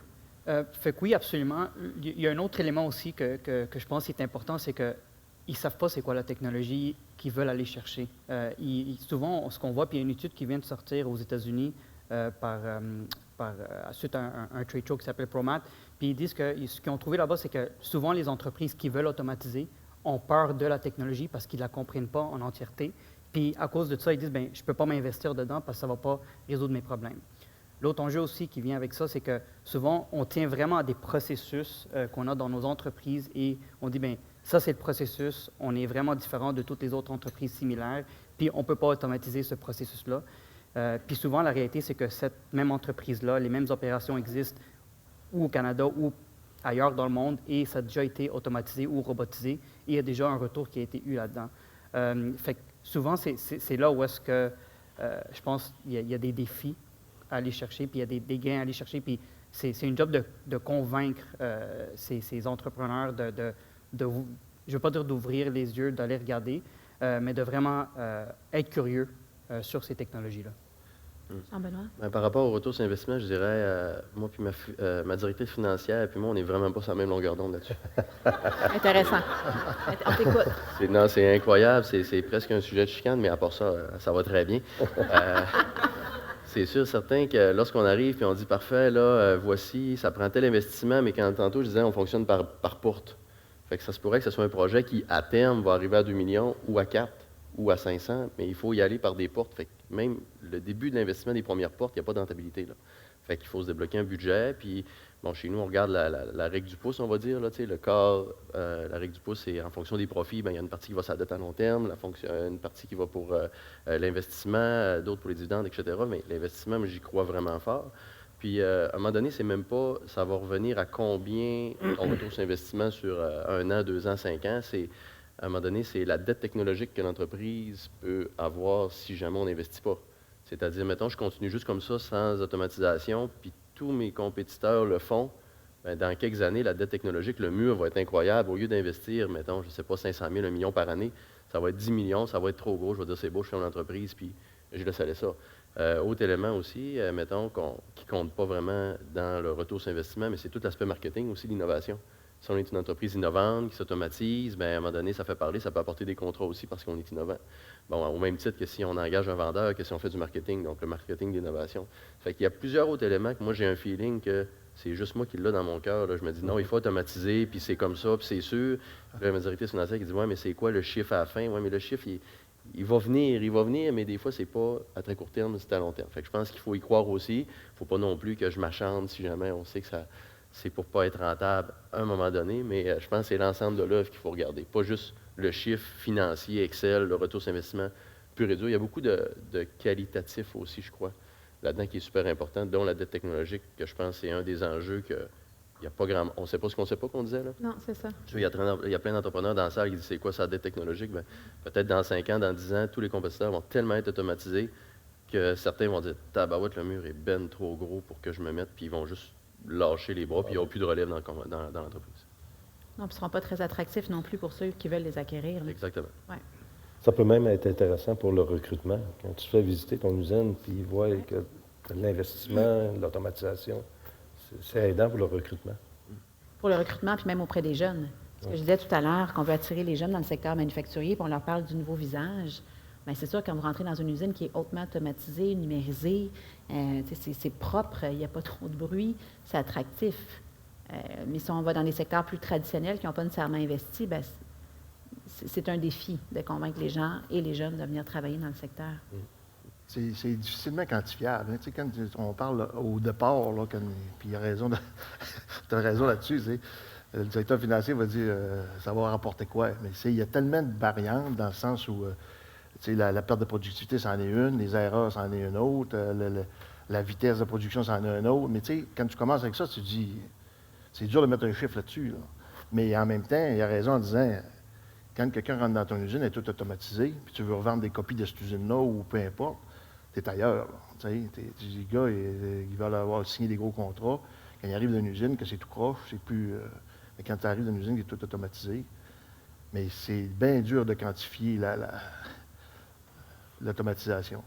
Fait que oui, absolument. Il y a un autre élément aussi que je pense qui est important, c'est qu'ils ne savent pas c'est quoi la technologie qu'ils veulent aller chercher. Souvent, ce qu'on voit, puis il y a une étude qui vient de sortir aux États-Unis suite à un trade show qui s'appelle ProMat, puis ils disent que ce qu'ils ont trouvé là-bas, c'est que souvent les entreprises qui veulent automatiser ont peur de la technologie parce qu'ils ne la comprennent pas en entièreté. Puis à cause de ça, ils disent, bien, je ne peux pas m'investir dedans parce que ça ne va pas résoudre mes problèmes. L'autre enjeu aussi qui vient avec ça, c'est que souvent, on tient vraiment à des processus qu'on a dans nos entreprises et on dit, bien, ça, c'est le processus, on est vraiment différent de toutes les autres entreprises similaires, puis on ne peut pas automatiser ce processus-là. Puis souvent, la réalité, c'est que cette même entreprise-là, les mêmes opérations existent ou au Canada ou ailleurs dans le monde et ça a déjà été automatisé ou robotisé et il y a déjà un retour qui a été eu là-dedans. Fait que souvent, c'est là où est-ce que je pense qu'il y a des défis à aller chercher, puis il y a des gains à aller chercher, puis c'est une job de convaincre ces entrepreneurs je ne veux pas dire d'ouvrir les yeux, d'aller regarder, mais de vraiment être curieux sur ces technologies-là. Jean-Benoît? Ben, par rapport au retour sur investissement, je dirais, moi puis ma directrice financière, puis moi, on n'est vraiment pas sur la même longueur d'onde là-dessus. Intéressant. On t'écoute. Non, c'est incroyable, c'est presque un sujet de chicane, mais à part ça, ça va très bien. C'est sûr, certain que lorsqu'on arrive et on dit, parfait, là, voici, ça prend tel investissement, mais quand tantôt, je disais, on fonctionne par porte. Fait que ça se pourrait que ce soit un projet qui, à terme, va arriver à 2 millions ou à 4 ou à 500, mais il faut y aller par des portes. Fait que même le début de l'investissement des premières portes, il n'y a pas de rentabilité, là. Fait qu'il faut se débloquer un budget, puis, bon, chez nous, on regarde la règle du pouce, on va dire, là, tu sais, le corps, la règle du pouce, c'est en fonction des profits, bien, il y a une partie qui va sur la dette à long terme, une partie qui va pour l'investissement, d'autres pour les dividendes, etc., mais l'investissement, moi, j'y crois vraiment fort. Puis, à un moment donné, c'est même pas, ça va revenir à combien on retourne sur investissement sur 1 an, 2 ans, 5 ans. C'est, à un moment donné, c'est la dette technologique que l'entreprise peut avoir si jamais on n'investit pas. C'est-à-dire, mettons, je continue juste comme ça, sans automatisation, puis tous mes compétiteurs le font, bien, dans quelques années, la dette technologique, le mur va être incroyable. Au lieu d'investir, mettons, je ne sais pas, 500 000, 1 million par année, ça va être 10 millions, ça va être trop gros. Je vais dire, c'est beau, je suis en entreprise, puis je laisse aller ça. Autre élément aussi, mettons, qui ne compte pas vraiment dans le retour sur investissement, mais c'est tout l'aspect marketing aussi, l'innovation. Si on est une entreprise innovante, qui s'automatise, bien, à un moment donné, ça fait parler, ça peut apporter des contrats aussi parce qu'on est innovant. Bon, au même titre que si on engage un vendeur, que si on fait du marketing, donc le marketing d'innovation. Fait qu'il y a plusieurs autres éléments que moi, j'ai un feeling que c'est juste moi qui l'ai dans mon cœur. Là. Je me dis, non, il faut automatiser, puis c'est comme ça, puis c'est sûr. Puis la directrice financière qui dit, ouais, mais c'est quoi le chiffre à la fin? Ouais, mais le chiffre, il va venir, mais des fois, c'est pas à très court terme, c'est à long terme. Fait que je pense qu'il faut y croire aussi. Il ne faut pas non plus que je m'achante si jamais on sait que c'est pour pas être rentable à un moment donné, mais je pense que c'est l'ensemble de l'œuvre qu'il faut regarder. Pas juste le chiffre financier, Excel, le retour sur investissement pur et dur. Il y a beaucoup de qualitatifs aussi, je crois, là-dedans qui est super important, dont la dette technologique, que je pense c'est un des enjeux que il n'y a pas grand... On ne sait pas ce qu'on ne sait pas qu'on disait, là? Non, c'est ça. Il y a plein d'entrepreneurs dans la salle qui disent c'est quoi sa dette technologique? Bien, peut-être dans 5 ans, dans 10 ans, tous les compétiteurs vont tellement être automatisés que certains vont dire tabarouette, le mur est ben trop gros pour que je me mette, puis ils vont juste lâcher les bras, puis il n'y aura plus de relève dans l'entreprise. Non, puis ils ne seront pas très attractifs non plus pour ceux qui veulent les acquérir. Là. Exactement. Ouais. Ça peut même être intéressant pour le recrutement. Quand tu fais visiter ton usine, puis ils voient que l'investissement, l'automatisation, c'est aidant pour le recrutement. Pour le recrutement, puis même auprès des jeunes. Parce que je disais tout à l'heure qu'on veut attirer les jeunes dans le secteur manufacturier, puis on leur parle du nouveau visage. Bien, c'est sûr, quand vous rentrez dans une usine qui est hautement automatisée, numérisée, c'est propre, il n'y a pas trop de bruit, c'est attractif. Mais si on va dans des secteurs plus traditionnels qui n'ont pas nécessairement investi, bien, c'est un défi de convaincre les gens et les jeunes de venir travailler dans le secteur. C'est difficilement quantifiable. Hein. Tu sais, quand on parle au départ, là, puis il y a raison, tu as raison là-dessus, le directeur financier va dire ça va rapporter quoi? Mais il y a tellement de variantes dans le sens où la perte de productivité, c'en est une, les erreurs, c'en est une autre, la vitesse de production, c'en est une autre. Mais quand tu commences avec ça, tu te dis, c'est dur de mettre un chiffre là-dessus. Là. Mais en même temps, il a raison en disant, quand quelqu'un rentre dans ton usine, elle est toute automatisée, puis tu veux revendre des copies de cette usine-là ou peu importe, tu es ailleurs. Les gars, ils veulent avoir signé des gros contrats. Quand ils arrivent dans une usine, que c'est tout croche, c'est plus... mais quand tu arrives dans une usine qui est toute automatisée, mais c'est bien dur de quantifier l'automatisation.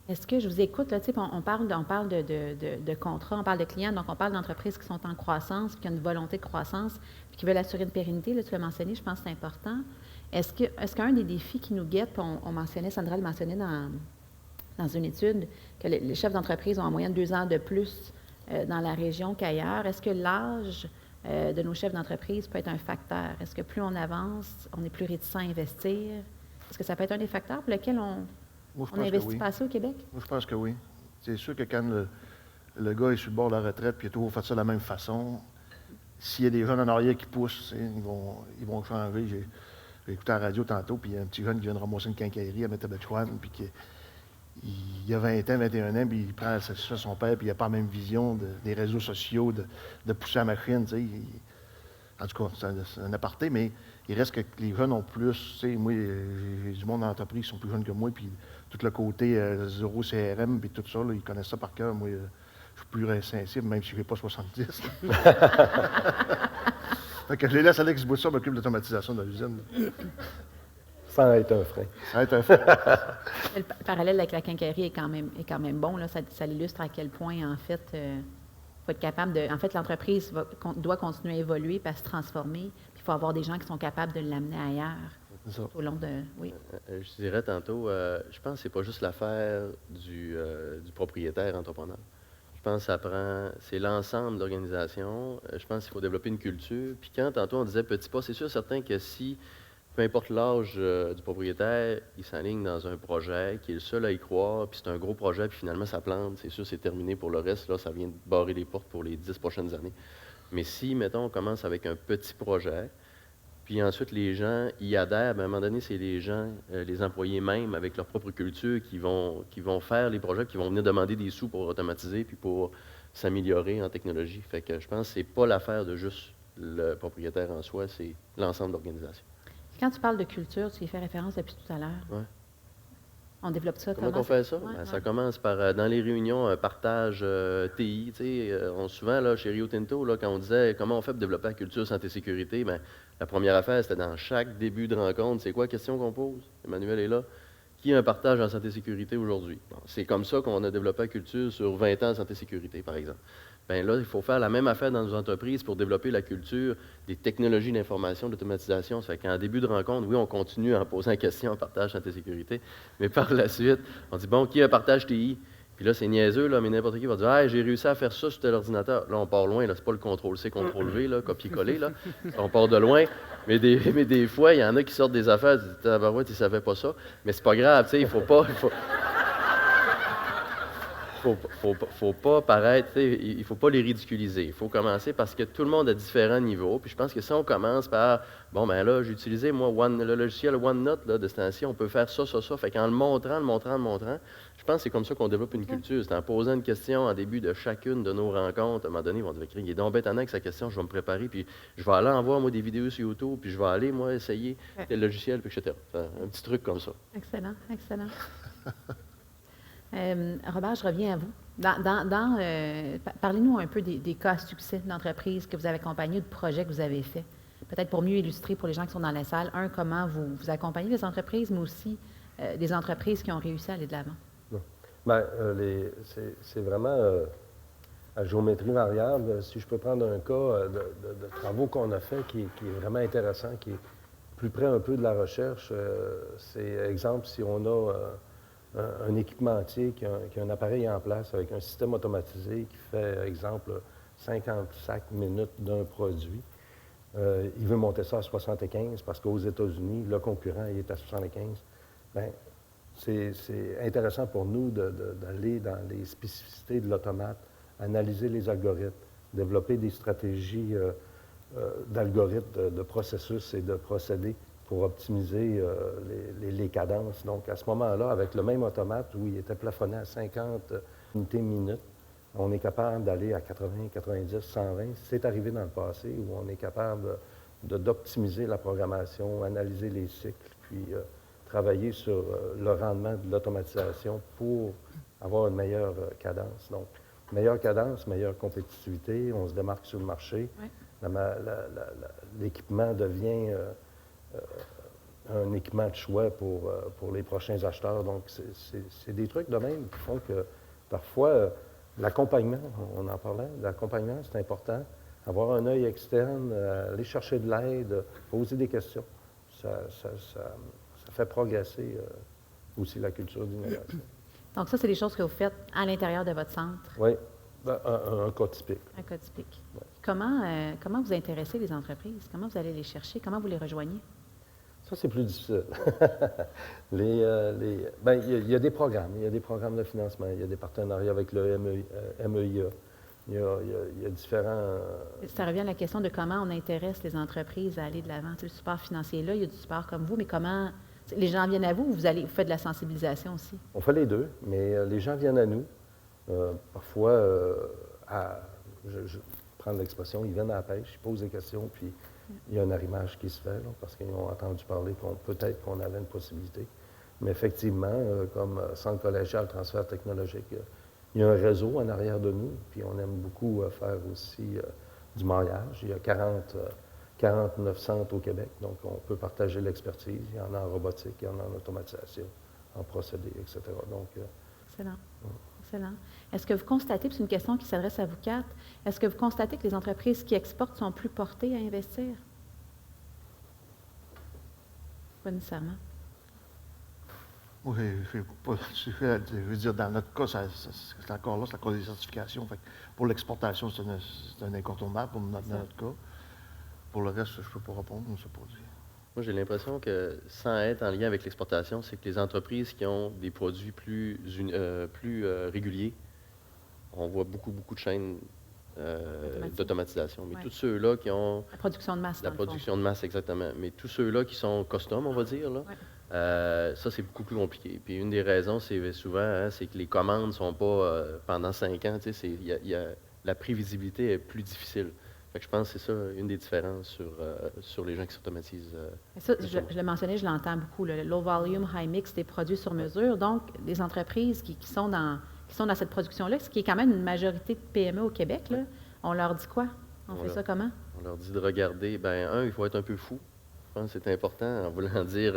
Est-ce que je vous écoute, là, on parle de contrats, on parle de clients, donc on parle d'entreprises qui sont en croissance, puis qui ont une volonté de croissance, puis qui veulent assurer une pérennité, là, tu l'as mentionné, je pense que c'est important. Est-ce qu'un des défis qui nous guette, on mentionnait, Sandra le mentionnait dans une étude, que les chefs d'entreprise ont en moyenne 2 ans de plus dans la région qu'ailleurs, est-ce que l'âge de nos chefs d'entreprise peut être un facteur? Est-ce que plus on avance, on est plus réticent à investir? Est-ce que ça peut être un des facteurs pour lesquels on investit pas assez au Québec? Moi, je pense que oui. C'est sûr que quand le gars est sur le bord de la retraite puis il a toujours fait ça de la même façon, s'il y a des jeunes en arrière qui poussent, ils vont changer. J'ai écouté à la radio tantôt, puis il y a un petit jeune qui vient de ramasser une quincaillerie à Métabetchouane, puis il a 20 ans, 21 ans, puis il prend son père, puis il n'a pas la même vision des réseaux sociaux, de pousser la machine. En tout cas, c'est un aparté, mais il reste que les jeunes ont plus. Moi, j'ai du monde dans l'entreprise qui sont plus jeunes que moi, puis tout le côté zéro CRM, puis tout ça, là, ils connaissent ça par cœur. Moi, je suis plus sensible, même si je n'ai pas 70. Fait que je les laisse Alex Bousson m'occupe de l'automatisation de l'usine. Sans être un frein. Sans être un frein. Le parallèle avec la quincaillerie est quand même bon. Là. Ça illustre à quel point, en fait, faut être capable de... En fait, l'entreprise doit continuer à évoluer et à se transformer. Puis il faut avoir des gens qui sont capables de l'amener ailleurs. Au long de... Oui. Je dirais tantôt, je pense que c'est pas juste l'affaire du propriétaire entrepreneur. Je pense que c'est l'ensemble de l'organisation. Je pense qu'il faut développer une culture. Puis quand tantôt on disait petit pas, c'est sûr certain que si, peu importe l'âge du propriétaire, il s'aligne dans un projet qui est le seul à y croire, puis c'est un gros projet, puis finalement ça plante, c'est sûr c'est terminé pour le reste, là, ça vient de barrer les portes pour les 10 prochaines années. Mais si, mettons, on commence avec un petit projet, puis ensuite les gens y adhèrent, bien, à un moment donné, c'est les gens, les employés même, avec leur propre culture, qui vont faire les projets, qui vont venir demander des sous pour automatiser, puis pour s'améliorer en technologie. Fait que je pense que c'est pas l'affaire de juste le propriétaire en soi, c'est l'ensemble de l'organisation. Quand tu parles de culture, tu y fais référence depuis tout à l'heure. Ouais. On développe ça Comment on fait ça? Ouais, Ça commence par, dans les réunions, un partage TI. Souvent, là, chez Rio Tinto, là, quand on disait comment on fait pour développer la culture santé-sécurité, la première affaire, c'était dans chaque début de rencontre, c'est quoi la question qu'on pose? Emmanuel est là. Qui a un partage en santé-sécurité aujourd'hui? Bon, c'est comme ça qu'on a développé la culture sur 20 ans en santé-sécurité, par exemple. Bien là, il faut faire la même affaire dans nos entreprises pour développer la culture des technologies d'information, d'automatisation. Ça fait qu'en début de rencontre, oui, on continue en posant la question en partage santé-sécurité, mais par la suite, on dit, bon, qui a un partage TI? Puis là, c'est niaiseux, là, mais n'importe qui va dire, hey, j'ai réussi à faire ça sur tel ordinateur. Là, on part loin, là, c'est pas le CTRL-C, CTRL-V, là, copier-coller, là. On part de loin. Mais des fois, il y en a qui sortent des affaires, ils disent, tabarouette, ils ne savaient pas ça. Mais c'est pas grave, tu sais, il faut pas. Faut pas paraître, il ne faut pas les ridiculiser. Il faut commencer parce que tout le monde a différents niveaux. Puis je pense que si on commence par, bon, ben là, j'ai utilisé, moi, le logiciel OneNote là, de ce temps-ci, on peut faire ça. Fait qu'en le montrant, je pense que c'est comme ça qu'on développe une culture. C'est en posant une question en début de chacune de nos rencontres. À un moment donné, ils vont dire, il est donc bêtement avec sa question, je vais me préparer, puis je vais aller en voir, moi, des vidéos sur YouTube, puis je vais aller, moi, essayer tel logiciel, puis etc. Un petit truc comme ça. Excellent, excellent. Robert, je reviens à vous. Parlez-nous un peu des cas à succès d'entreprises que vous avez accompagnés ou de projets que vous avez faits. Peut-être pour mieux illustrer pour les gens qui sont dans la salle, comment vous accompagnez les entreprises, mais aussi des entreprises qui ont réussi à aller de l'avant. C'est vraiment à géométrie variable. Si je peux prendre un cas de travaux qu'on a fait qui est vraiment intéressant, qui est plus près un peu de la recherche, c'est exemple si on a un équipementier qui a un appareil en place avec un système automatisé qui fait, exemple, 55 minutes d'un produit. Il veut monter ça à 75 parce qu'aux États-Unis, le concurrent il est à 75. Bien, c'est intéressant pour nous d'aller dans les spécificités de l'automate, analyser les algorithmes, développer des stratégies d'algorithmes, de processus et de procédés pour optimiser les cadences. Donc, à ce moment-là, avec le même automate où il était plafonné à 50 unités minutes, on est capable d'aller à 80, 90, 120. C'est arrivé dans le passé où on est capable d'optimiser la programmation, analyser les cycles, puis travailler sur le rendement de l'automatisation pour avoir une meilleure cadence. Donc, meilleure cadence, meilleure compétitivité, on se démarque sur le marché. Oui. L'équipement devient un équipement de choix pour les prochains acheteurs. Donc, c'est des trucs de même qui font que parfois, l'accompagnement, on en parlait, l'accompagnement, c'est important. Avoir un œil externe, aller chercher de l'aide, poser des questions, ça fait progresser aussi la culture d'innovation. Donc, ça, c'est des choses que vous faites à l'intérieur de votre centre? Oui, un cas typique. Un cas typique. Ouais. Comment vous intéressez les entreprises? Comment vous allez les chercher? Comment vous les rejoignez? Ça, c'est plus difficile. Il y a des programmes. Il y a des programmes de financement. Il y a des partenariats avec le MEIA. Il y a différents... Ça revient à la question de comment on intéresse les entreprises à aller de l'avant. Le support financier là, il y a du support comme vous, mais comment... Les gens viennent à vous ou vous faites de la sensibilisation aussi? On fait les deux, mais les gens viennent à nous. Parfois, je prends l'expression, ils viennent à la pêche, ils posent des questions, puis il y a un arrimage qui se fait, là, parce qu'ils ont entendu parler peut-être qu'on avait une possibilité. Mais effectivement, comme centre collégial transfert technologique, il y a un réseau en arrière de nous, puis on aime beaucoup faire aussi du maillage. Il y a 49 centres au Québec, donc on peut partager l'expertise. Il y en a en robotique, il y en a en automatisation, en procédés, etc. Donc, excellent. Excellent. Est-ce que vous constatez, puis c'est une question qui s'adresse à vous quatre, est-ce que vous constatez que les entreprises qui exportent sont plus portées à investir? Pas nécessairement. Oui, je veux dire, dans notre cas, c'est encore là, c'est à cause des certifications. Fait pour l'exportation, c'est un incontournable pour notre cas. Pour le reste, je ne peux pas répondre, je ne sais pas dire. Moi, j'ai l'impression que, sans être en lien avec l'exportation, c'est que les entreprises qui ont des produits plus réguliers, on voit beaucoup de chaînes d'automatisation. Mais tous ceux-là qui ont... La production de masse, La production de masse, exactement. Mais tous ceux-là qui sont custom, on va dire, là, ça, c'est beaucoup plus compliqué. Puis une des raisons, c'est souvent, c'est que les commandes ne sont pas pendant 5 ans. La prévisibilité est plus difficile. Fait que je pense que c'est ça, une des différences sur les gens qui s'automatisent. Ça, je le mentionnais, je l'entends beaucoup, le low volume, high mix, des produits sur mesure. Donc, des entreprises qui sont dans cette production-là, ce qui est quand même une majorité de PME au Québec, là, on leur dit quoi? On fait ça comment? On leur dit de regarder, il faut être un peu fou. Je pense que c'est important en voulant dire,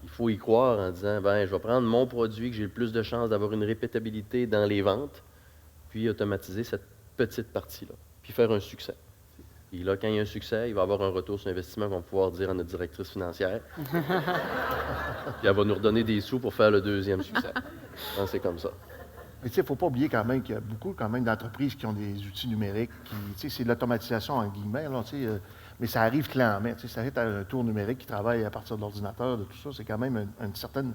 il faut y croire en disant, je vais prendre mon produit, que j'ai le plus de chances d'avoir une répétabilité dans les ventes, puis automatiser cette petite partie-là, puis faire un succès. Puis là, quand il y a un succès, il va y avoir un retour sur investissement qu'on va pouvoir dire à notre directrice financière. Puis elle va nous redonner des sous pour faire le deuxième succès. Je pense que c'est comme ça. Mais tu sais, il ne faut pas oublier quand même qu'il y a beaucoup d'entreprises qui ont des outils numériques, c'est de l'automatisation en guillemets, là, mais ça arrive clé en main. Ça arrive à un tour numérique qui travaille à partir de l'ordinateur, de tout ça. C'est quand même une certaine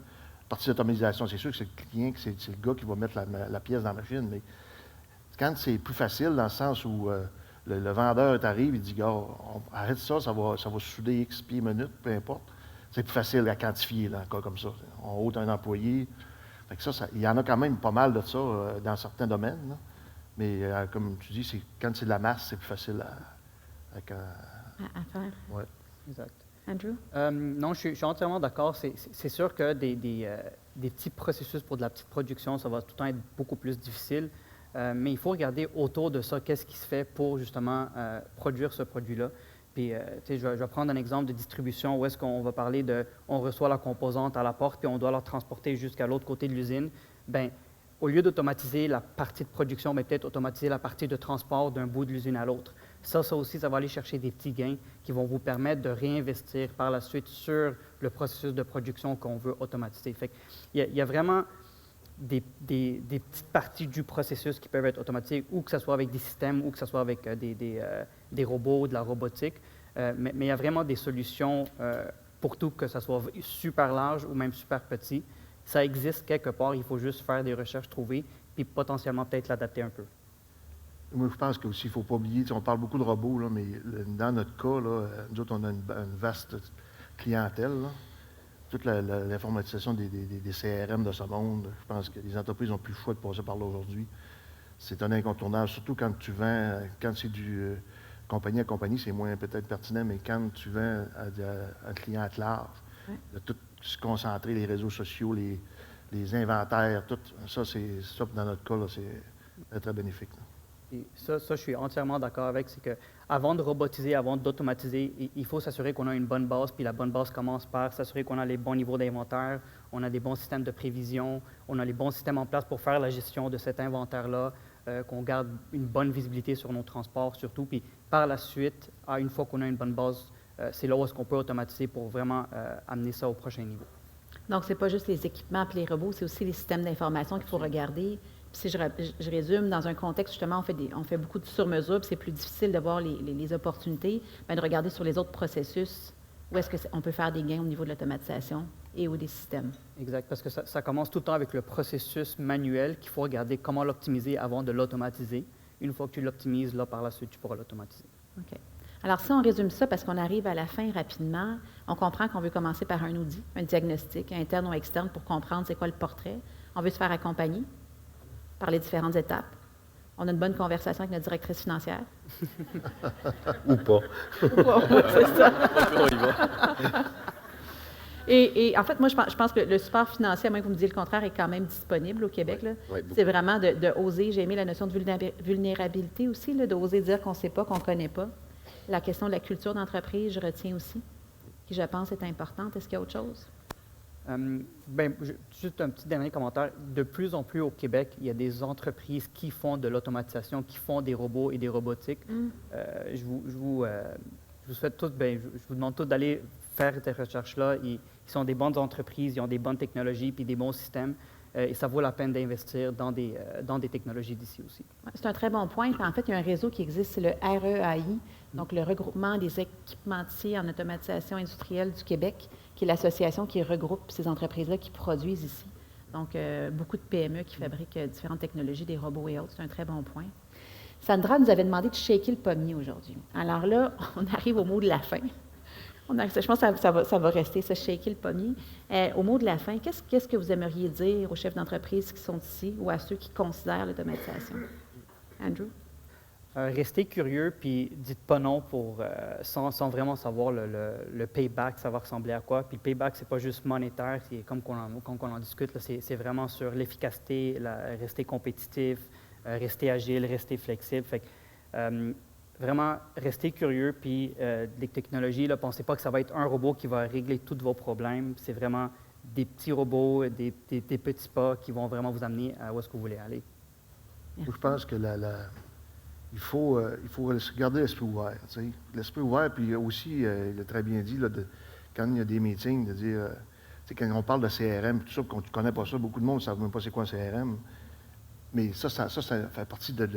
partie d'automatisation. C'est sûr que c'est le client, que c'est le gars qui va mettre la pièce dans la machine, mais quand c'est plus facile, dans le sens où le vendeur t'arrive, il dit, gars, arrête ça, ça va souder X pieds minutes, peu importe. C'est plus facile à quantifier, là, un cas comme ça. On ôte un employé. Fait que ça, il y en a quand même pas mal de ça dans certains domaines. Là. Mais comme tu dis, quand c'est de la masse, c'est plus facile à faire. Ouais. Exact. Andrew? Non, je suis entièrement d'accord. C'est sûr que des petits processus pour de la petite production, ça va tout le temps être beaucoup plus difficile. Mais il faut regarder autour de ça, qu'est-ce qui se fait pour justement produire ce produit-là. Puis, je vais prendre un exemple de distribution où est-ce qu'on va parler on reçoit la composante à la porte puis on doit la transporter jusqu'à l'autre côté de l'usine. Bien, au lieu d'automatiser la partie de production, peut-être automatiser la partie de transport d'un bout de l'usine à l'autre. Ça aussi, ça va aller chercher des petits gains qui vont vous permettre de réinvestir par la suite sur le processus de production qu'on veut automatiser. Fait qu'il y a vraiment des petites parties du processus qui peuvent être automatisées, ou que ce soit avec des systèmes, ou que ce soit avec des robots, de la robotique. Mais il y a vraiment des solutions pour tout, que ce soit super large ou même super petit. Ça existe quelque part, il faut juste faire des recherches, trouver, puis potentiellement peut-être l'adapter un peu. Moi, je pense qu'aussi, il ne faut pas oublier, on parle beaucoup de robots, là, mais dans notre cas, là, nous autres, on a une vaste clientèle. Là. Toute l'informatisation des CRM de ce monde, je pense que les entreprises n'ont plus le choix de passer par là aujourd'hui. C'est un incontournable, surtout quand tu vends, quand c'est du compagnie à compagnie, c'est moins peut-être pertinent, mais quand tu vends à un client à large, de tout se concentrer, les réseaux sociaux, les inventaires, tout ça, dans notre cas, c'est très, très bénéfique. Là. Et ça, je suis entièrement d'accord avec, c'est qu'avant de robotiser, avant d'automatiser, il faut s'assurer qu'on a une bonne base, puis la bonne base commence par s'assurer qu'on a les bons niveaux d'inventaire, on a des bons systèmes de prévision, on a les bons systèmes en place pour faire la gestion de cet inventaire-là, qu'on garde une bonne visibilité sur nos transports surtout, puis par la suite, une fois qu'on a une bonne base, c'est là où est-ce qu'on peut automatiser pour vraiment amener ça au prochain niveau. Donc, ce n'est pas juste les équipements et les robots, c'est aussi les systèmes d'information qu'il faut regarder. Si je résume, dans un contexte, justement, on fait beaucoup de sur-mesure, puis c'est plus difficile de voir les opportunités, de regarder sur les autres processus où est-ce qu'on peut faire des gains au niveau de l'automatisation et ou des systèmes. Exact, parce que ça commence tout le temps avec le processus manuel qu'il faut regarder comment l'optimiser avant de l'automatiser. Une fois que tu l'optimises, là, par la suite, tu pourras l'automatiser. OK. Alors, si on résume ça, parce qu'on arrive à la fin rapidement, on comprend qu'on veut commencer par un audit, un diagnostic, interne ou externe, pour comprendre c'est quoi le portrait. On veut se faire accompagner par les différentes étapes. On a une bonne conversation avec notre directrice financière. Ou pas. Ou pas, oui, c'est ça. On y va. Et en fait, moi, je pense que le support financier, à moins que vous me disiez le contraire, est quand même disponible au Québec. Là. Oui, c'est vraiment de oser, j'ai aimé la notion de vulnérabilité aussi, là, d'oser dire qu'on ne sait pas, qu'on ne connaît pas. La question de la culture d'entreprise, je retiens aussi, qui, je pense, est importante. Est-ce qu'il y a autre chose? Juste un petit dernier commentaire. De plus en plus au Québec, il y a des entreprises qui font de l'automatisation, qui font des robots et des robotiques. Je vous souhaite tous, je vous demande tous d'aller faire ces recherches-là. Ils sont des bonnes entreprises, ils ont des bonnes technologies puis des bons systèmes. Et ça vaut la peine d'investir dans des technologies d'ici aussi. C'est un très bon point. En fait, il y a un réseau qui existe, c'est le REAI, donc le regroupement des équipementiers en automatisation industrielle du Québec, qui est l'association qui regroupe ces entreprises-là qui produisent ici. Donc, beaucoup de PME qui fabriquent différentes technologies, des robots et autres. C'est un très bon point. Sandra nous avait demandé de shaker le pommier aujourd'hui. Alors là, on arrive au mot de la fin. Je pense que ça va rester, ça, shaker le pommier. Au mot de la fin, qu'est-ce que vous aimeriez dire aux chefs d'entreprise qui sont ici ou à ceux qui considèrent l'automatisation? Andrew? Restez curieux, puis dites pas non sans vraiment savoir le payback, ça va ressembler à quoi. Puis le payback, c'est pas juste monétaire, c'est comme on en discute, c'est vraiment sur l'efficacité, rester compétitif, rester agile, rester flexible. Fait que, vraiment, restez curieux, puis les technologies, ne pensez pas que ça va être un robot qui va régler tous vos problèmes. C'est vraiment des petits robots, des petits pas qui vont vraiment vous amener à où est-ce que vous voulez aller. Je pense que il faut garder l'esprit ouvert. L'esprit ouvert, puis aussi, il a très bien dit, là, quand il y a des meetings, de dire, quand on parle de CRM, tout ça, qu'on ne connaît pas ça, beaucoup de monde ne savent même pas c'est quoi un CRM. Mais ça fait partie de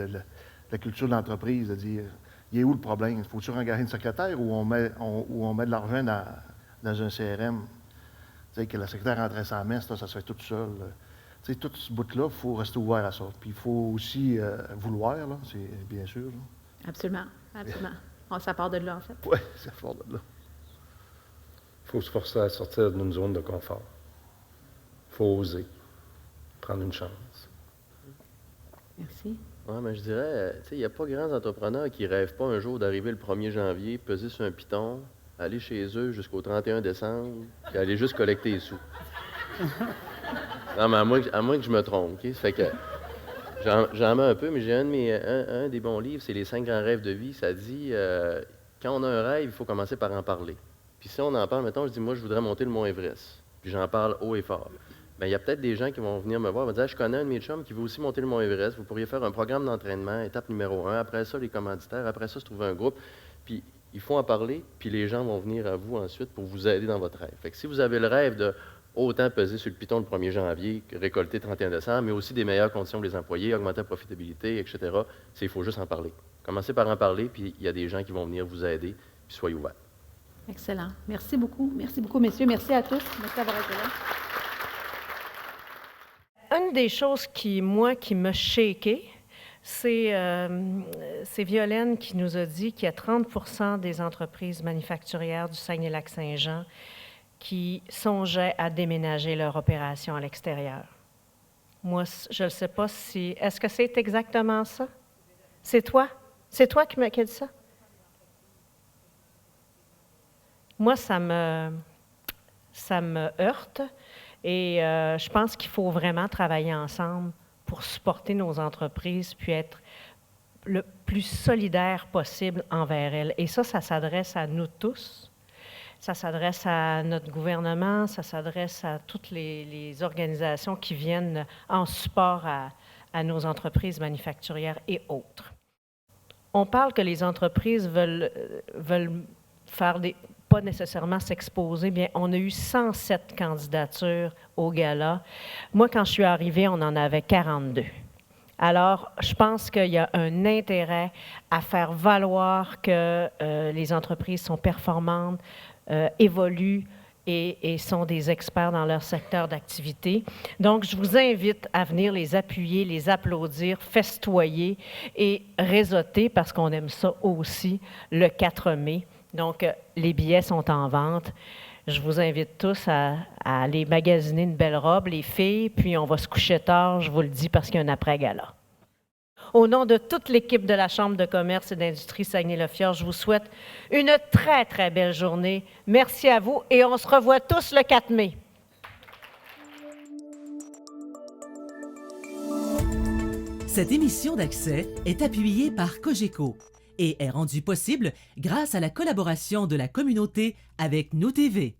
la culture de l'entreprise, de dire, il est où le problème? Faut-tu engager une secrétaire ou on met de l'argent dans un CRM? Que la secrétaire rentrait sa messe, ça se fait tout seul. Tout ce bout-là, il faut rester ouvert à ça. Puis il faut aussi vouloir, là, c'est bien sûr. Là. Absolument, absolument. Ça part de là, en fait. Oui, ça part de là. Il faut se forcer à sortir d'une zone de confort. Il faut oser. Prendre une chance. Merci. Oui, mais je dirais, il n'y a pas grands entrepreneurs qui ne rêvent pas un jour d'arriver le 1er janvier, peser sur un piton, aller chez eux jusqu'au 31 décembre, puis aller juste collecter les sous. Non, mais à moins que je me trompe, OK? Ça fait que j'en mets un peu, mais j'ai un des bons livres, c'est Les 5 grands rêves de vie. Ça dit, quand on a un rêve, il faut commencer par en parler. Puis si on en parle, mettons, je dis, moi, je voudrais monter le Mont Everest. Puis j'en parle haut et fort. Bien, il y a peut-être des gens qui vont venir me voir et me dire, je connais un de mes chums qui veut aussi monter le Mont Everest. Vous pourriez faire un programme d'entraînement, étape numéro 1. Après ça, les commanditaires. Après ça, se trouver un groupe. Puis il faut en parler, puis les gens vont venir à vous ensuite pour vous aider dans votre rêve. Fait que si vous avez le rêve de autant peser sur le piton le 1er janvier que récolter 31 décembre, mais aussi des meilleures conditions pour les employés, augmenter la profitabilité, etc., il faut juste en parler. Commencez par en parler, puis il y a des gens qui vont venir vous aider, puis soyez ouverts. Excellent. Merci beaucoup, messieurs. Merci à tous. Merci d'avoir été là. Une des choses qui m'a shaké, c'est Violaine qui nous a dit qu'il y a 30 des entreprises manufacturières du Saguenay-Lac-Saint-Jean qui songeaient à déménager leur opération à l'extérieur. Moi, je ne sais pas si... Est-ce que c'est exactement ça? C'est toi? C'est toi qui m'as dit ça? Moi, ça me heurte et je pense qu'il faut vraiment travailler ensemble pour supporter nos entreprises puis être le plus solidaire possible envers elles. Et ça s'adresse à nous tous. Ça s'adresse à notre gouvernement, ça s'adresse à toutes les organisations qui viennent en support à nos entreprises manufacturières et autres. On parle que les entreprises veulent faire pas nécessairement s'exposer. Bien, on a eu 107 candidatures au gala. Moi, quand je suis arrivée, on en avait 42. Alors, je pense qu'il y a un intérêt à faire valoir que les entreprises sont performantes, évoluent et sont des experts dans leur secteur d'activité. Donc, je vous invite à venir les appuyer, les applaudir, festoyer et réseauter, parce qu'on aime ça aussi, le 4 mai. Donc, les billets sont en vente. Je vous invite tous à aller magasiner une belle robe, les filles, puis on va se coucher tard, je vous le dis, parce qu'il y a un après-gala. Au nom de toute l'équipe de la Chambre de commerce et d'industrie Saguenay-le-Fjord, je vous souhaite une très, très belle journée. Merci à vous et on se revoit tous le 4 mai. Cette émission d'Accès est appuyée par Cogeco et est rendue possible grâce à la collaboration de la communauté avec Nous TV.